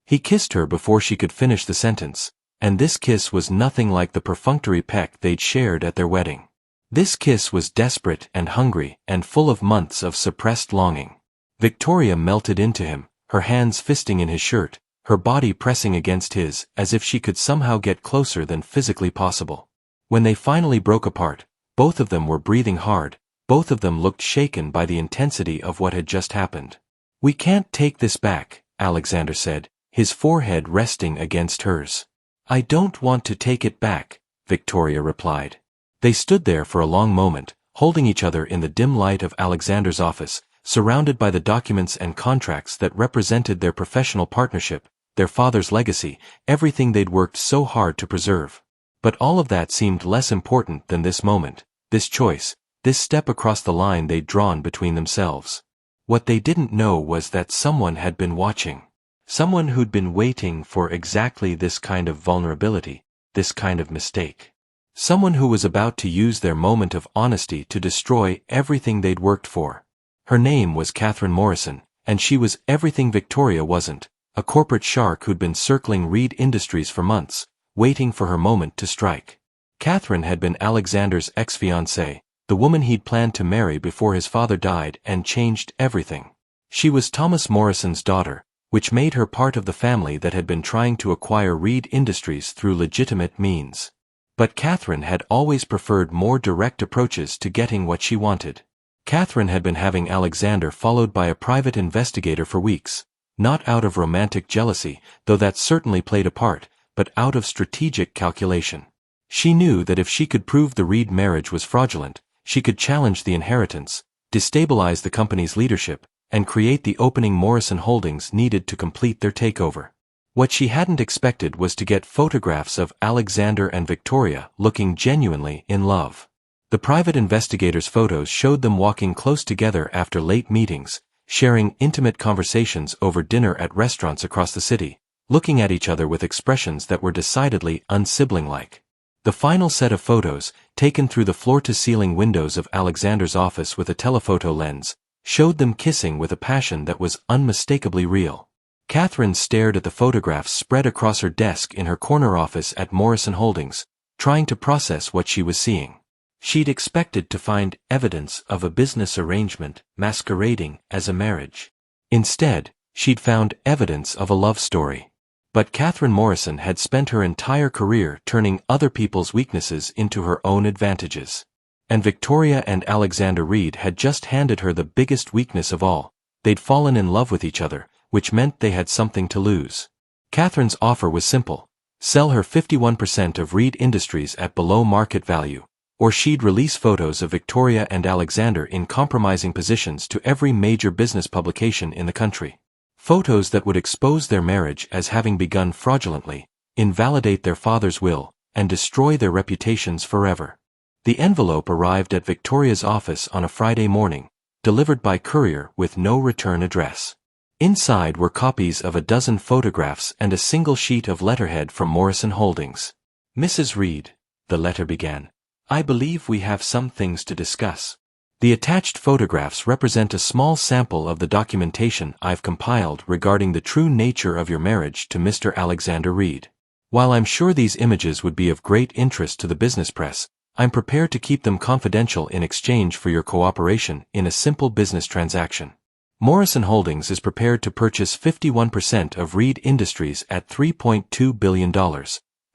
He kissed her before she could finish the sentence, and this kiss was nothing like the perfunctory peck they'd shared at their wedding. This kiss was desperate and hungry and full of months of suppressed longing. Victoria melted into him, her hands fisting in his shirt, her body pressing against his as if she could somehow get closer than physically possible. When they finally broke apart, both of them were breathing hard, both of them looked shaken by the intensity of what had just happened. We can't take this back, Alexander said, his forehead resting against hers. I don't want to take it back, Victoria replied. They stood there for a long moment, holding each other in the dim light of Alexander's office, surrounded by the documents and contracts that represented their professional partnership, their father's legacy, everything they'd worked so hard to preserve. But all of that seemed less important than this moment, this choice, this step across the line they'd drawn between themselves. What they didn't know was that someone had been watching. Someone who'd been waiting for exactly this kind of vulnerability, this kind of mistake. Someone who was about to use their moment of honesty to destroy everything they'd worked for. Her name was Catherine Morrison, and she was everything Victoria wasn't, a corporate shark who'd been circling Reed Industries for months, waiting for her moment to strike. Catherine had been Alexander's ex-fiancée, the woman he'd planned to marry before his father died and changed everything. She was Thomas Morrison's daughter, which made her part of the family that had been trying to acquire Reed Industries through legitimate means. But Catherine had always preferred more direct approaches to getting what she wanted. Catherine had been having Alexander followed by a private investigator for weeks, not out of romantic jealousy, though that certainly played a part, but out of strategic calculation. She knew that if she could prove the Reed marriage was fraudulent, she could challenge the inheritance, destabilize the company's leadership, and create the opening Morrison holdings needed to complete their takeover. What she hadn't expected was to get photographs of Alexander and Victoria looking genuinely in love. The private investigator's photos showed them walking close together after late meetings, sharing intimate conversations over dinner at restaurants across the city, looking at each other with expressions that were decidedly unsibling-like. The final set of photos, taken through the floor-to-ceiling windows of Alexander's office with a telephoto lens, showed them kissing with a passion that was unmistakably real. Catherine stared at the photographs spread across her desk in her corner office at Morrison Holdings, trying to process what she was seeing. She'd expected to find evidence of a business arrangement masquerading as a marriage. Instead, She'd found evidence of a love story. But Catherine Morrison had spent her entire career turning other people's weaknesses into her own advantages. And Victoria and Alexander Reed had just handed her the biggest weakness of all. They'd fallen in love with each other, which meant they had something to lose. Catherine's offer was simple. Sell her 51% of Reed Industries at below market value, or she'd release photos of Victoria and Alexander in compromising positions to every major business publication in the country. Photos that would expose their marriage as having begun fraudulently, invalidate their father's will, and destroy their reputations forever. The envelope arrived at Victoria's office on a Friday morning, delivered by courier with no return address. Inside were copies of a dozen photographs and a single sheet of letterhead from Morrison Holdings. "Mrs. Reed," the letter began, "I believe we have some things to discuss. The attached photographs represent a small sample of the documentation I've compiled regarding the true nature of your marriage to Mr. Alexander Reed. While I'm sure these images would be of great interest to the business press, I'm prepared to keep them confidential in exchange for your cooperation in a simple business transaction. Morrison Holdings is prepared to purchase 51% of Reed Industries at $3.2 billion,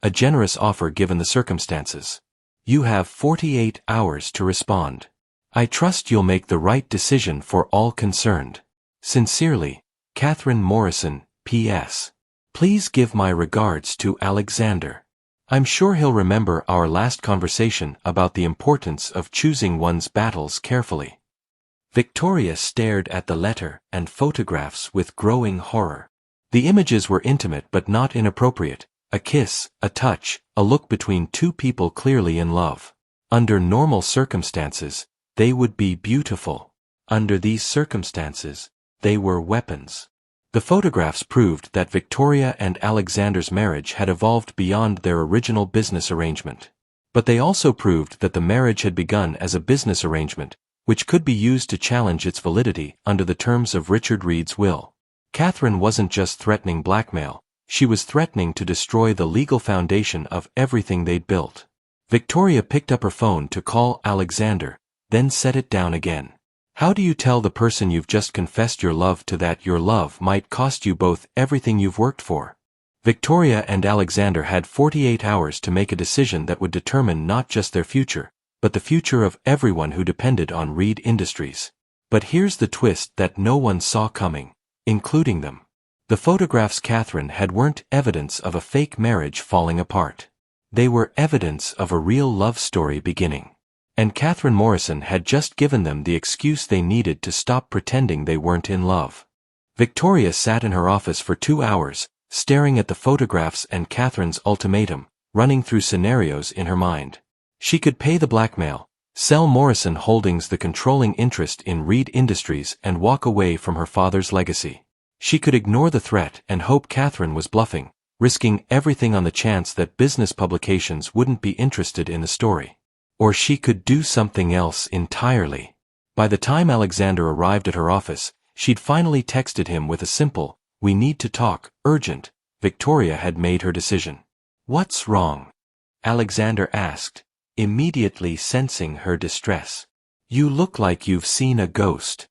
a generous offer given the circumstances. You have 48 hours to respond. I trust you'll make the right decision for all concerned. Sincerely, Catherine Morrison, P.S. Please give my regards to Alexander. I'm sure he'll remember our last conversation about the importance of choosing one's battles carefully." Victoria stared at the letter and photographs with growing horror. The images were intimate but not inappropriate, a kiss, a touch, a look between two people clearly in love. Under normal circumstances, they would be beautiful. Under these circumstances, they were weapons. The photographs proved that Victoria and Alexander's marriage had evolved beyond their original business arrangement. But they also proved that the marriage had begun as a business arrangement, which could be used to challenge its validity under the terms of Richard Reed's will. Catherine wasn't just threatening blackmail, she was threatening to destroy the legal foundation of everything they'd built. Victoria picked up her phone to call Alexander, then set it down again. "How do you tell the person you've just confessed your love to that your love might cost you both everything you've worked for?" Victoria and Alexander had 48 hours to make a decision that would determine not just their future, but the future of everyone who depended on Reed Industries. But here's the twist that no one saw coming, including them. The photographs Catherine had weren't evidence of a fake marriage falling apart. They were evidence of a real love story beginning. And Catherine Morrison had just given them the excuse they needed to stop pretending they weren't in love. Victoria sat in her office for 2 hours, staring at the photographs and Catherine's ultimatum, running through scenarios in her mind. She could pay the blackmail, sell Morrison Holdings the controlling interest in Reed Industries and walk away from her father's legacy. She could ignore the threat and hope Catherine was bluffing, risking everything on the chance that business publications wouldn't be interested in the story. Or she could do something else entirely. By the time Alexander arrived at her office, she'd finally texted him with a simple, "We need to talk, urgent." Victoria had made her decision. "What's wrong?" Alexander asked, immediately sensing her distress. "You look like you've seen a ghost."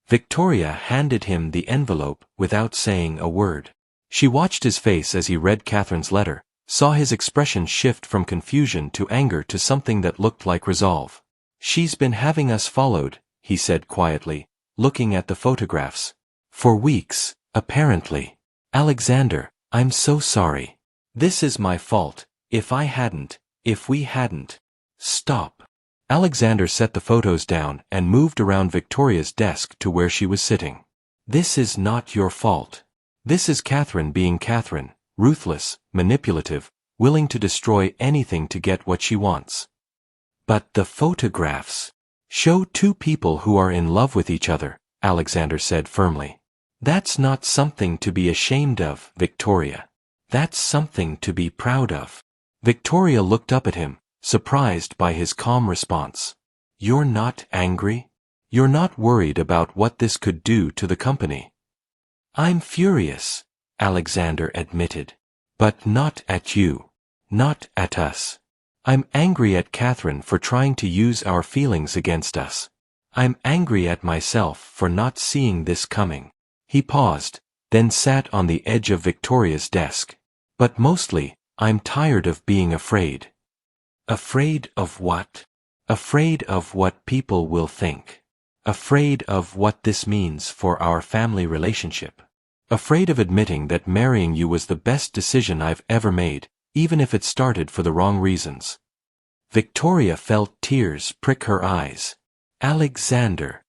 Victoria handed him the envelope without saying a word. She watched his face as he read Catherine's letter, saw his expression shift from confusion to anger to something that looked like resolve. "She's been having us followed," he said quietly, looking at the photographs. "For weeks, apparently. Alexander, I'm so sorry. This is my fault. If we hadn't. Stop." Alexander set the photos down and moved around Victoria's desk to where she was sitting. "This is not your fault. This is Catherine being Catherine. Ruthless, manipulative, willing to destroy anything to get what she wants." "But the photographs show two people who are in love with each other," Alexander said firmly. "That's not something to be ashamed of, Victoria. That's something to be proud of." Victoria looked up at him, surprised by his calm response. "You're not angry? You're not worried about what this could do to the company?" "I'm furious," Alexander admitted. "But not at you. Not at us. I'm angry at Catherine for trying to use our feelings against us. I'm angry at myself for not seeing this coming." He paused, then sat on the edge of Victoria's desk. But mostly, I'm tired of being afraid. Afraid of what? Afraid of what people will think. Afraid of what this means for our family relationship. Afraid of admitting that marrying you was the best decision I've ever made, even if it started for the wrong reasons. Victoria felt tears prick her eyes. Alexander.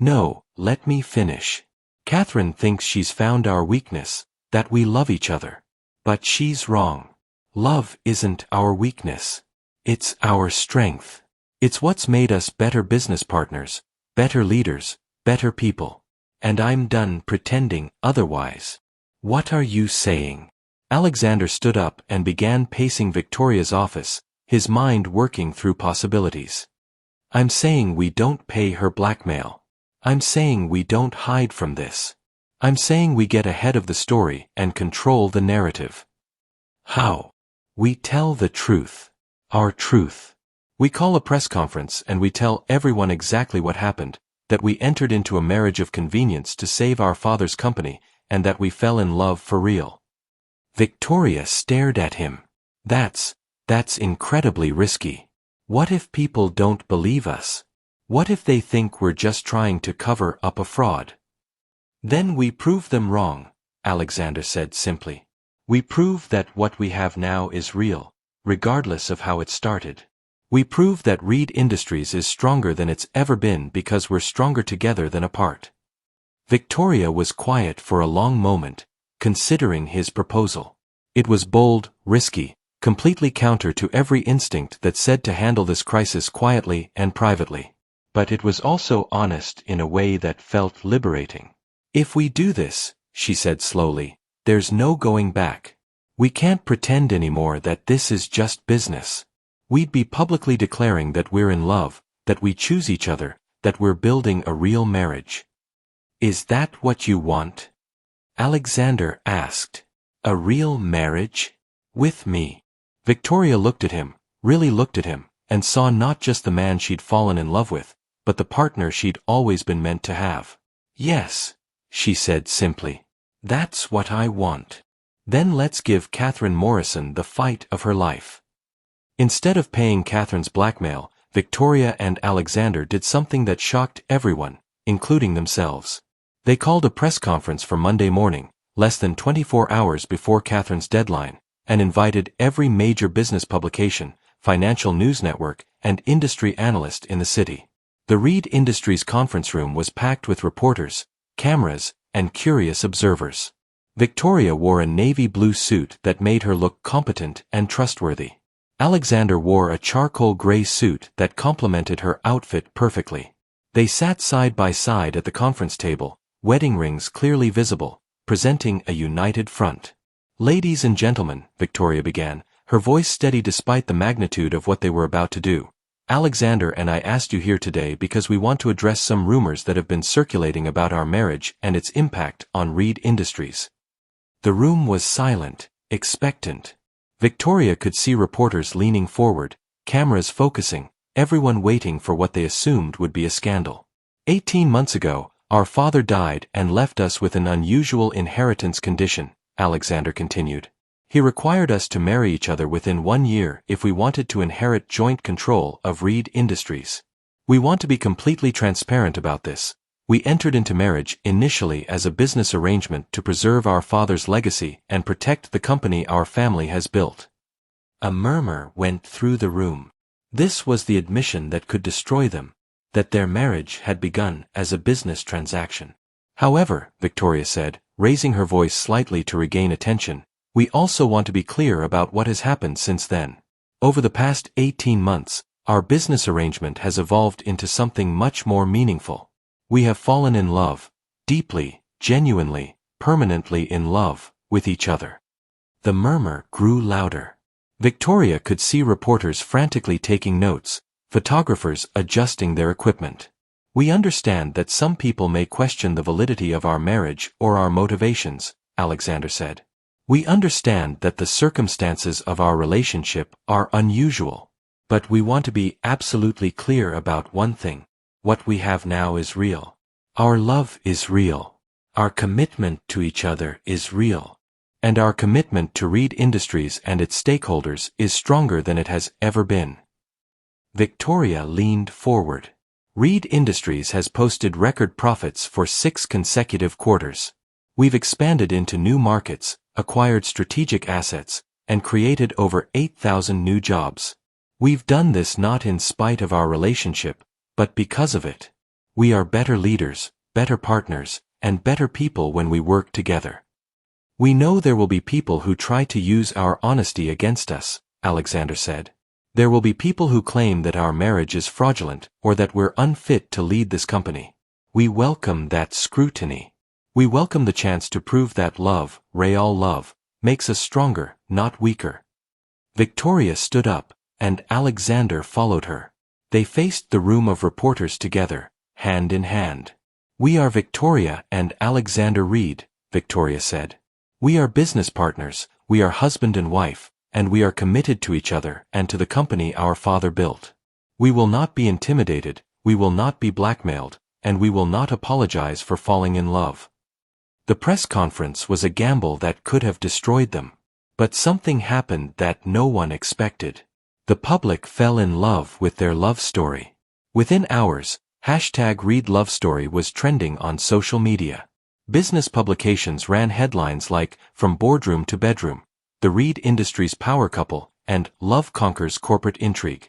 No, let me finish. Catherine thinks she's found our weakness, that we love each other. But she's wrong. Love isn't our weakness. It's our strength. It's what's made us better business partners, better leaders, better people. And I'm done pretending otherwise. What are you saying? Alexander stood up and began pacing Victoria's office, his mind working through possibilities. I'm saying we don't pay her blackmail. I'm saying we don't hide from this. I'm saying we get ahead of the story and control the narrative. How? We tell the truth. Our truth. We call a press conference and we tell everyone exactly what happened, that we entered into a marriage of convenience to save our father's company, and that we fell in love for real. Victoria stared at him. That's incredibly risky. What if people don't believe us? What if they think we're just trying to cover up a fraud? Then we prove them wrong, Alexander said simply. We prove that what we have now is real, regardless of how it started. We prove that Reed Industries is stronger than it's ever been because we're stronger together than apart. Victoria was quiet for a long moment, considering his proposal. It was bold, risky, completely counter to every instinct that said to handle this crisis quietly and privately. But it was also honest in a way that felt liberating. If we do this, she said slowly, there's no going back. We can't pretend anymore that this is just business. We'd be publicly declaring that we're in love, that we choose each other, that we're building a real marriage. Is that what you want? Alexander asked. A real marriage? With me? Victoria looked at him, really looked at him, and saw not just the man she'd fallen in love with, but the partner she'd always been meant to have. Yes, she said simply. That's what I want. Then let's give Catherine Morrison the fight of her life. Instead of paying Catherine's blackmail, Victoria and Alexander did something that shocked everyone, including themselves. They called a press conference for Monday morning, less than 24 hours before Catherine's deadline, and invited every major business publication, financial news network, and industry analyst in the city. The Reed Industries conference room was packed with reporters, cameras, and curious observers. Victoria wore a navy blue suit that made her look competent and trustworthy. Alexander wore a charcoal gray suit that complemented her outfit perfectly. They sat side by side at the conference table, wedding rings clearly visible, presenting a united front. Ladies and gentlemen, Victoria began, her voice steady despite the magnitude of what they were about to do. Alexander and I asked you here today because we want to address some rumors that have been circulating about our marriage and its impact on Reed Industries. The room was silent, expectant. Victoria could see reporters leaning forward, cameras focusing, everyone waiting for what they assumed would be a scandal. 18 months ago, our father died and left us with an unusual inheritance condition, Alexander continued. He required us to marry each other within 1 year if we wanted to inherit joint control of Reed Industries. We want to be completely transparent about this. We entered into marriage initially as a business arrangement to preserve our father's legacy and protect the company our family has built. A murmur went through the room. This was the admission that could destroy them, that their marriage had begun as a business transaction. However, Victoria said, raising her voice slightly to regain attention, we also want to be clear about what has happened since then. Over the past 18 months, our business arrangement has evolved into something much more meaningful. We have fallen in love, deeply, genuinely, permanently in love, with each other. The murmur grew louder. Victoria could see reporters frantically taking notes, photographers adjusting their equipment. We understand that some people may question the validity of our marriage or our motivations, Alexander said. We understand that the circumstances of our relationship are unusual. But we want to be absolutely clear about one thing. What we have now is real. Our love is real. Our commitment to each other is real. And our commitment to Reed Industries and its stakeholders is stronger than it has ever been. Victoria leaned forward. Reed Industries has posted record profits for 6 consecutive quarters. We've expanded into new markets, acquired strategic assets, and created over 8,000 new jobs. We've done this not in spite of our relationship, but because of it. We are better leaders, better partners, and better people when we work together. We know there will be people who try to use our honesty against us, Alexander said. There will be people who claim that our marriage is fraudulent or that we're unfit to lead this company. We welcome that scrutiny. We welcome the chance to prove that love, real love, makes us stronger, not weaker. Victoria stood up, and Alexander followed her. They faced the room of reporters together, hand in hand. We are Victoria and Alexander Reed, Victoria said. We are business partners, we are husband and wife, and we are committed to each other and to the company our father built. We will not be intimidated, we will not be blackmailed, and we will not apologize for falling in love. The press conference was a gamble that could have destroyed them. But something happened that no one expected. The public fell in love with their love story. Within hours, #ReedLoveStory was trending on social media. Business publications ran headlines like, "From Boardroom to Bedroom," "The Reed Industries Power Couple," and "Love Conquers Corporate Intrigue."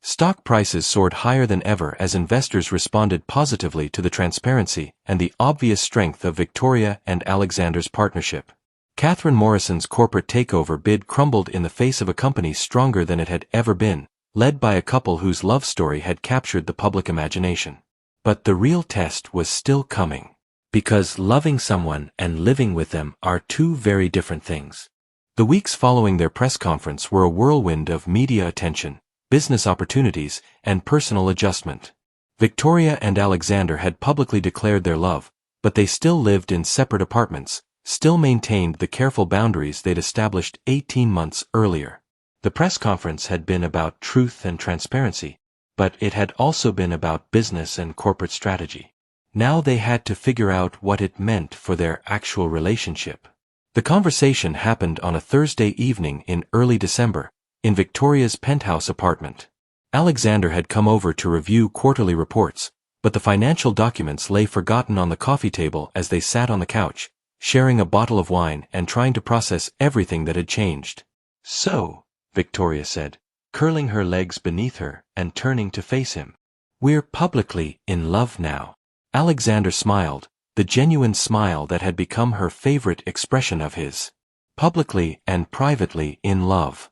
Stock prices soared higher than ever as investors responded positively to the transparency and the obvious strength of Victoria and Alexander's partnership. Catherine Morrison's corporate takeover bid crumbled in the face of a company stronger than it had ever been, led by a couple whose love story had captured the public imagination. But the real test was still coming. Because loving someone and living with them are two very different things. The weeks following their press conference were a whirlwind of media attention, business opportunities, and personal adjustment. Victoria and Alexander had publicly declared their love, but they still lived in separate apartments, still maintained the careful boundaries they'd established 18 months earlier. The press conference had been about truth and transparency, but it had also been about business and corporate strategy. Now they had to figure out what it meant for their actual relationship. The conversation happened on a Thursday evening in early December, in Victoria's penthouse apartment. Alexander had come over to review quarterly reports, but the financial documents lay forgotten on the coffee table as they sat on the couch, sharing a bottle of wine and trying to process everything that had changed. "So," Victoria said, curling her legs beneath her and turning to face him, "we're publicly in love now." Alexander smiled, the genuine smile that had become her favorite expression of his. Publicly and privately in love.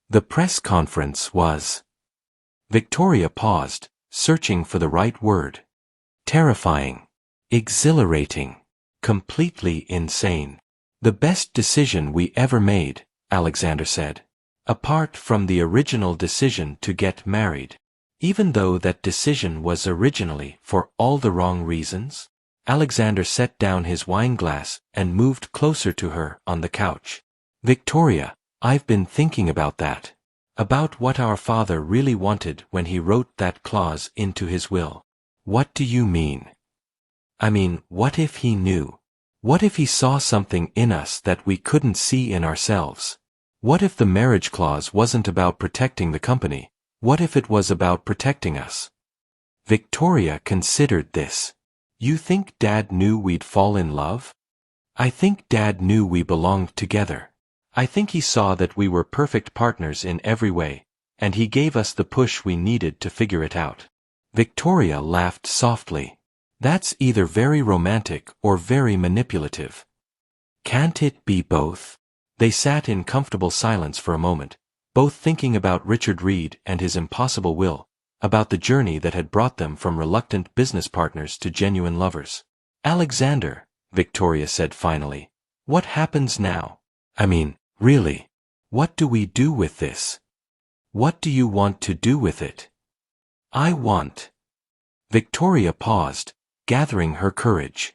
The press conference was. Victoria paused, searching for the right word. Terrifying. Exhilarating. Completely insane. "The best decision we ever made," Alexander said. "Apart from the original decision to get married. Even though that decision was originally for all the wrong reasons?" Alexander set down his wine glass and moved closer to her on the couch. "Victoria, I've been thinking about that. About what our father really wanted when he wrote that clause into his will." "What do you mean?" "I mean, what if he knew? What if he saw something in us that we couldn't see in ourselves? What if the marriage clause wasn't about protecting the company? What if it was about protecting us?" Victoria considered this. "You think Dad knew we'd fall in love?" "I think Dad knew we belonged together. I think he saw that we were perfect partners in every way, and he gave us the push we needed to figure it out." Victoria laughed softly. "That's either very romantic or very manipulative. Can't it be both?" They sat in comfortable silence for a moment, both thinking about Richard Reed and his impossible will, about the journey that had brought them from reluctant business partners to genuine lovers. "Alexander," Victoria said finally, "what happens now? I mean, really, what do we do with this? What do you want to do with it?" "I want." Victoria paused, gathering her courage.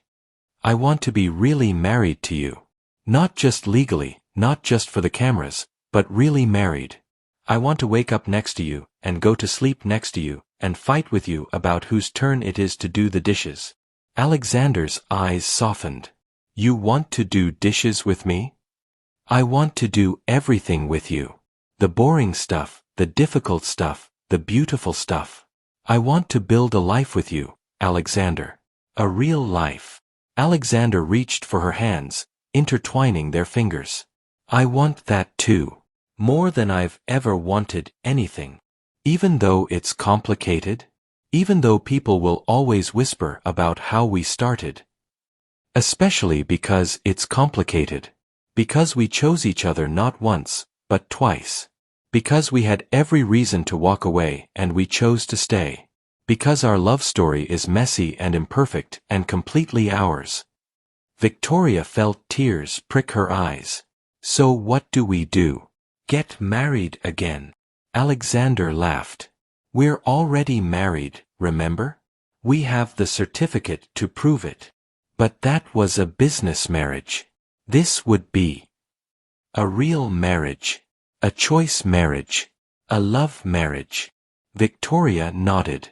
"I want to be really married to you. Not just legally, not just for the cameras, but really married. I want to wake up next to you, and go to sleep next to you, and fight with you about whose turn it is to do the dishes. Alexander's eyes softened. You want to do dishes with me? I want to do everything with you. The boring stuff, the difficult stuff, the beautiful stuff. I want to build a life with you, Alexander. A real life. Alexander reached for her hands, intertwining their fingers. I want that too. More than I've ever wanted anything. Even though it's complicated? Even though people will always whisper about how we started. Especially because it's complicated. Because we chose each other not once, but twice. Because we had every reason to walk away and we chose to stay. Because our love story is messy and imperfect and completely ours. Victoria felt tears prick her eyes. So what do we do? Get married again. Alexander laughed. We're already married, remember? We have the certificate to prove it. But that was a business marriage. This would be a real marriage. A choice marriage. A love marriage. Victoria nodded.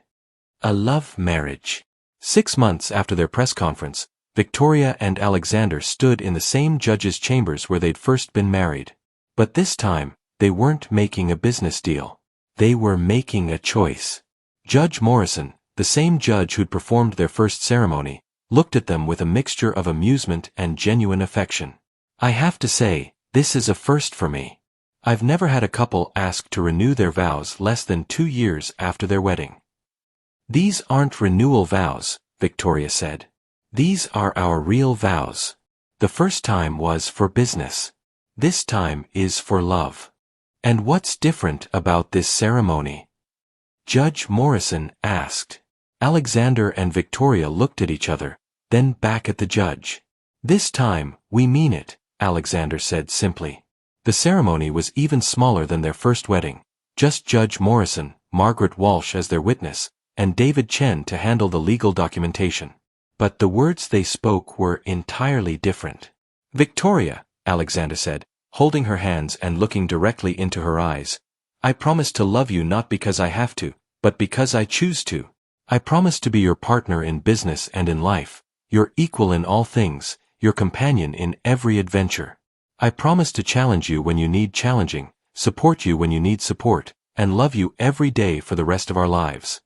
A love marriage. 6 months after their press conference, Victoria and Alexander stood in the same judge's chambers where they'd first been married. But this time, they weren't making a business deal. They were making a choice. Judge Morrison, the same judge who'd performed their first ceremony, looked at them with a mixture of amusement and genuine affection. I have to say, this is a first for me. I've never had a couple ask to renew their vows less than 2 years after their wedding. These aren't renewal vows, Victoria said. These are our real vows. The first time was for business. This time is for love. And what's different about this ceremony? Judge Morrison asked. Alexander and Victoria looked at each other, then back at the judge. This time, we mean it, Alexander said simply. The ceremony was even smaller than their first wedding. Just Judge Morrison, Margaret Walsh as their witness, and David Chen to handle the legal documentation. But the words they spoke were entirely different. Victoria, Alexander said, holding her hands and looking directly into her eyes. I promise to love you not because I have to, but because I choose to. I promise to be your partner in business and in life, your equal in all things, your companion in every adventure. I promise to challenge you when you need challenging, support you when you need support, and love you every day for the rest of our lives.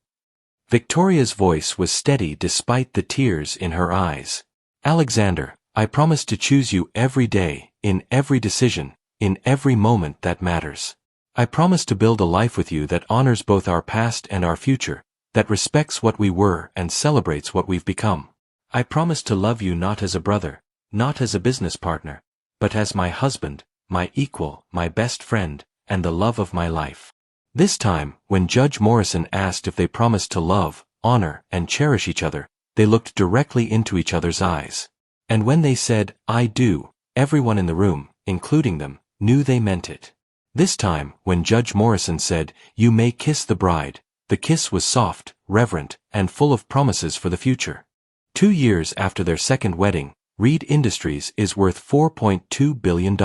Victoria's voice was steady despite the tears in her eyes. Alexander, I promise to choose you every day, in every decision, in every moment that matters. I promise to build a life with you that honors both our past and our future, that respects what we were and celebrates what we've become. I promise to love you not as a brother, not as a business partner, but as my husband, my equal, my best friend, and the love of my life. This time, when Judge Morrison asked if they promised to love, honor, and cherish each other, they looked directly into each other's eyes. And when they said, I do, everyone in the room, including them, knew they meant it. This time, when Judge Morrison said, you may kiss the bride, the kiss was soft, reverent, and full of promises for the future. 2 years after their second wedding, Reed Industries is worth $4.2 billion.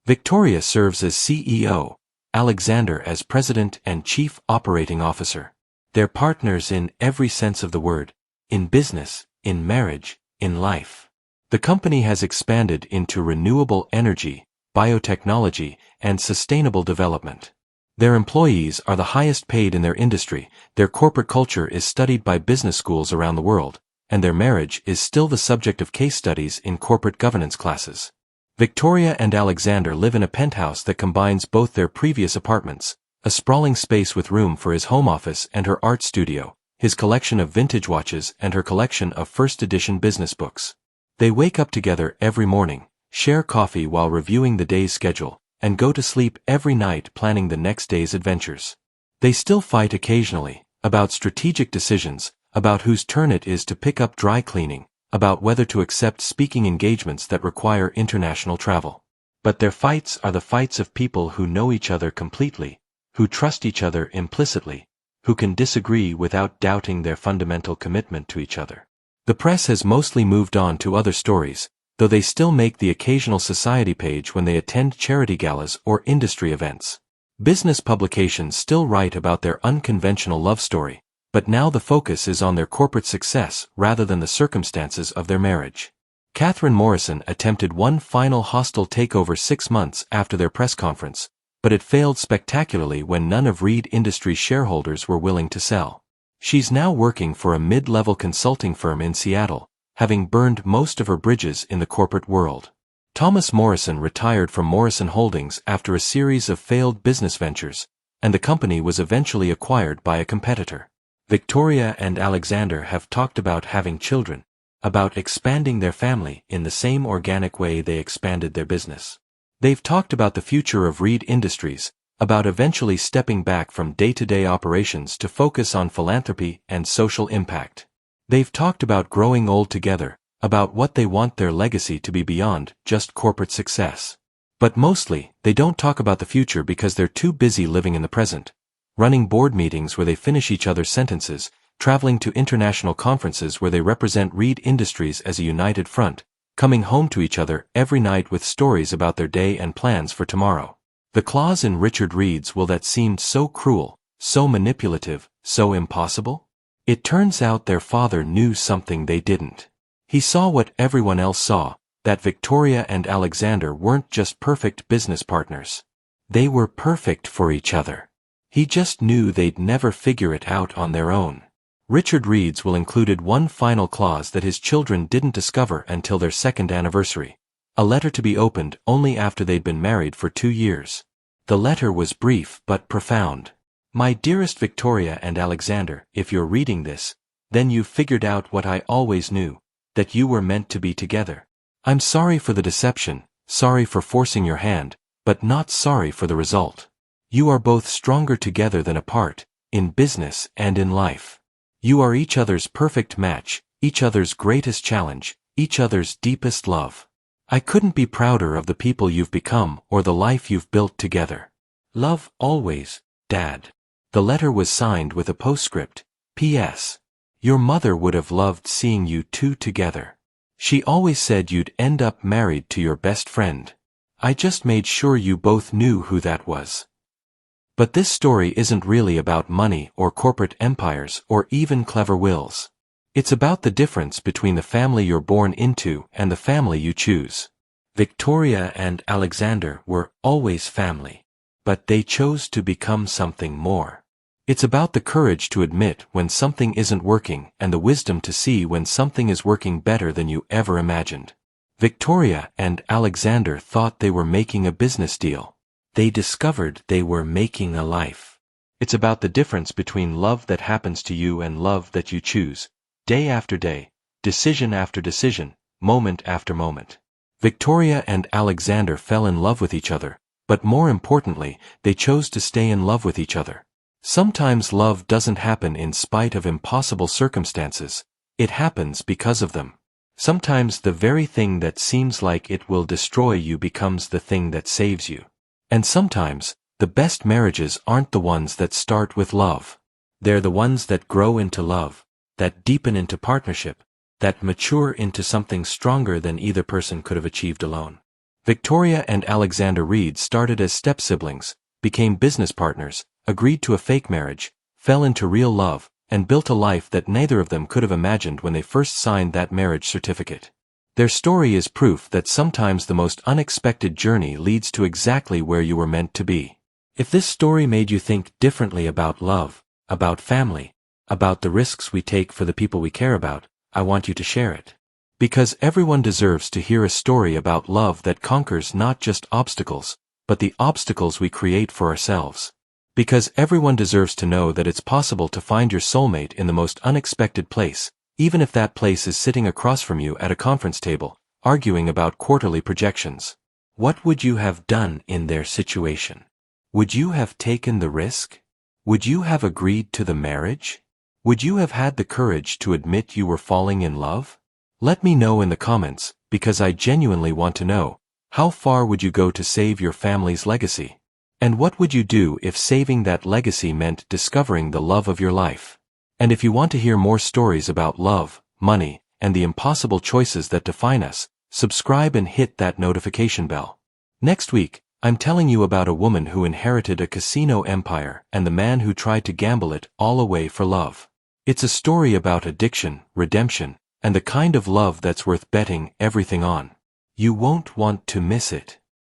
Victoria serves as CEO, Alexander as President and Chief Operating Officer. They're partners in every sense of the word, in business, in marriage, in life. The company has expanded into renewable energy, biotechnology, and sustainable development. Their employees are the highest paid in their industry, their corporate culture is studied by business schools around the world, and their marriage is still the subject of case studies in corporate governance classes. Victoria and Alexander live in a penthouse that combines both their previous apartments, a sprawling space with room for his home office and her art studio, his collection of vintage watches and her collection of first-edition business books. They wake up together every morning, share coffee while reviewing the day's schedule, and go to sleep every night planning the next day's adventures. They still fight occasionally, about strategic decisions, about whose turn it is to pick up dry cleaning, about whether to accept speaking engagements that require international travel. But their fights are the fights of people who know each other completely, who trust each other implicitly, who can disagree without doubting their fundamental commitment to each other. The press has mostly moved on to other stories, though they still make the occasional society page when they attend charity galas or industry events. Business publications still write about their unconventional love story, but now the focus is on their corporate success rather than the circumstances of their marriage. Catherine Morrison attempted one final hostile takeover 6 months after their press conference, but it failed spectacularly when none of Reed Industries' shareholders were willing to sell. She's now working for a mid-level consulting firm in Seattle, having burned most of her bridges in the corporate world. Thomas Morrison retired from Morrison Holdings after a series of failed business ventures, and the company was eventually acquired by a competitor. Victoria and Alexander have talked about having children, about expanding their family in the same organic way they expanded their business. They've talked about the future of Reed Industries, about eventually stepping back from day-to-day operations to focus on philanthropy and social impact. They've talked about growing old together, about what they want their legacy to be beyond just corporate success. But mostly, they don't talk about the future because they're too busy living in the present, running board meetings where they finish each other's sentences, traveling to international conferences where they represent Reed Industries as a united front, coming home to each other every night with stories about their day and plans for tomorrow. The clause in Richard Reed's will that seemed so cruel, so manipulative, so impossible? It turns out their father knew something they didn't. He saw what everyone else saw, that Victoria and Alexander weren't just perfect business partners. They were perfect for each other. He just knew they'd never figure it out on their own. Richard Reed's will included one final clause that his children didn't discover until their 2nd anniversary, a letter to be opened only after they'd been married for 2 years. The letter was brief but profound. My dearest Victoria and Alexander, if you're reading this, then you've figured out what I always knew, that you were meant to be together. I'm sorry for the deception, sorry for forcing your hand, but not sorry for the result. You are both stronger together than apart, in business and in life. You are each other's perfect match, each other's greatest challenge, each other's deepest love. I couldn't be prouder of the people you've become or the life you've built together. Love always, Dad. The letter was signed with a postscript, P.S. Your mother would have loved seeing you two together. She always said you'd end up married to your best friend. I just made sure you both knew who that was. But this story isn't really about money or corporate empires or even clever wills. It's about the difference between the family you're born into and the family you choose. Victoria and Alexander were always family, but they chose to become something more. It's about the courage to admit when something isn't working and the wisdom to see when something is working better than you ever imagined. Victoria and Alexander thought they were making a business deal. They discovered they were making a life. It's about the difference between love that happens to you and love that you choose, day after day, decision after decision, moment after moment. Victoria and Alexander fell in love with each other, but more importantly, they chose to stay in love with each other. Sometimes love doesn't happen in spite of impossible circumstances, it happens because of them. Sometimes the very thing that seems like it will destroy you becomes the thing that saves you. And sometimes, the best marriages aren't the ones that start with love. They're the ones that grow into love, that deepen into partnership, that mature into something stronger than either person could have achieved alone. Victoria and Alexander Reed started as step-siblings, became business partners, agreed to a fake marriage, fell into real love, and built a life that neither of them could have imagined when they first signed that marriage certificate. Their story is proof that sometimes the most unexpected journey leads to exactly where you were meant to be. If this story made you think differently about love, about family, about the risks we take for the people we care about, I want you to share it. Because everyone deserves to hear a story about love that conquers not just obstacles, but the obstacles we create for ourselves. Because everyone deserves to know that it's possible to find your soulmate in the most unexpected place, even if that place is sitting across from you at a conference table, arguing about quarterly projections. What would you have done in their situation? Would you have taken the risk? Would you have agreed to the marriage? Would you have had the courage to admit you were falling in love? Let me know in the comments, because I genuinely want to know, how far would you go to save your family's legacy? And what would you do if saving that legacy meant discovering the love of your life? And if you want to hear more stories about love, money, and the impossible choices that define us, subscribe and hit that notification bell. Next week, I'm telling you about a woman who inherited a casino empire and the man who tried to gamble it all away for love. It's a story about addiction, redemption, and the kind of love that's worth betting everything on. You won't want to miss it.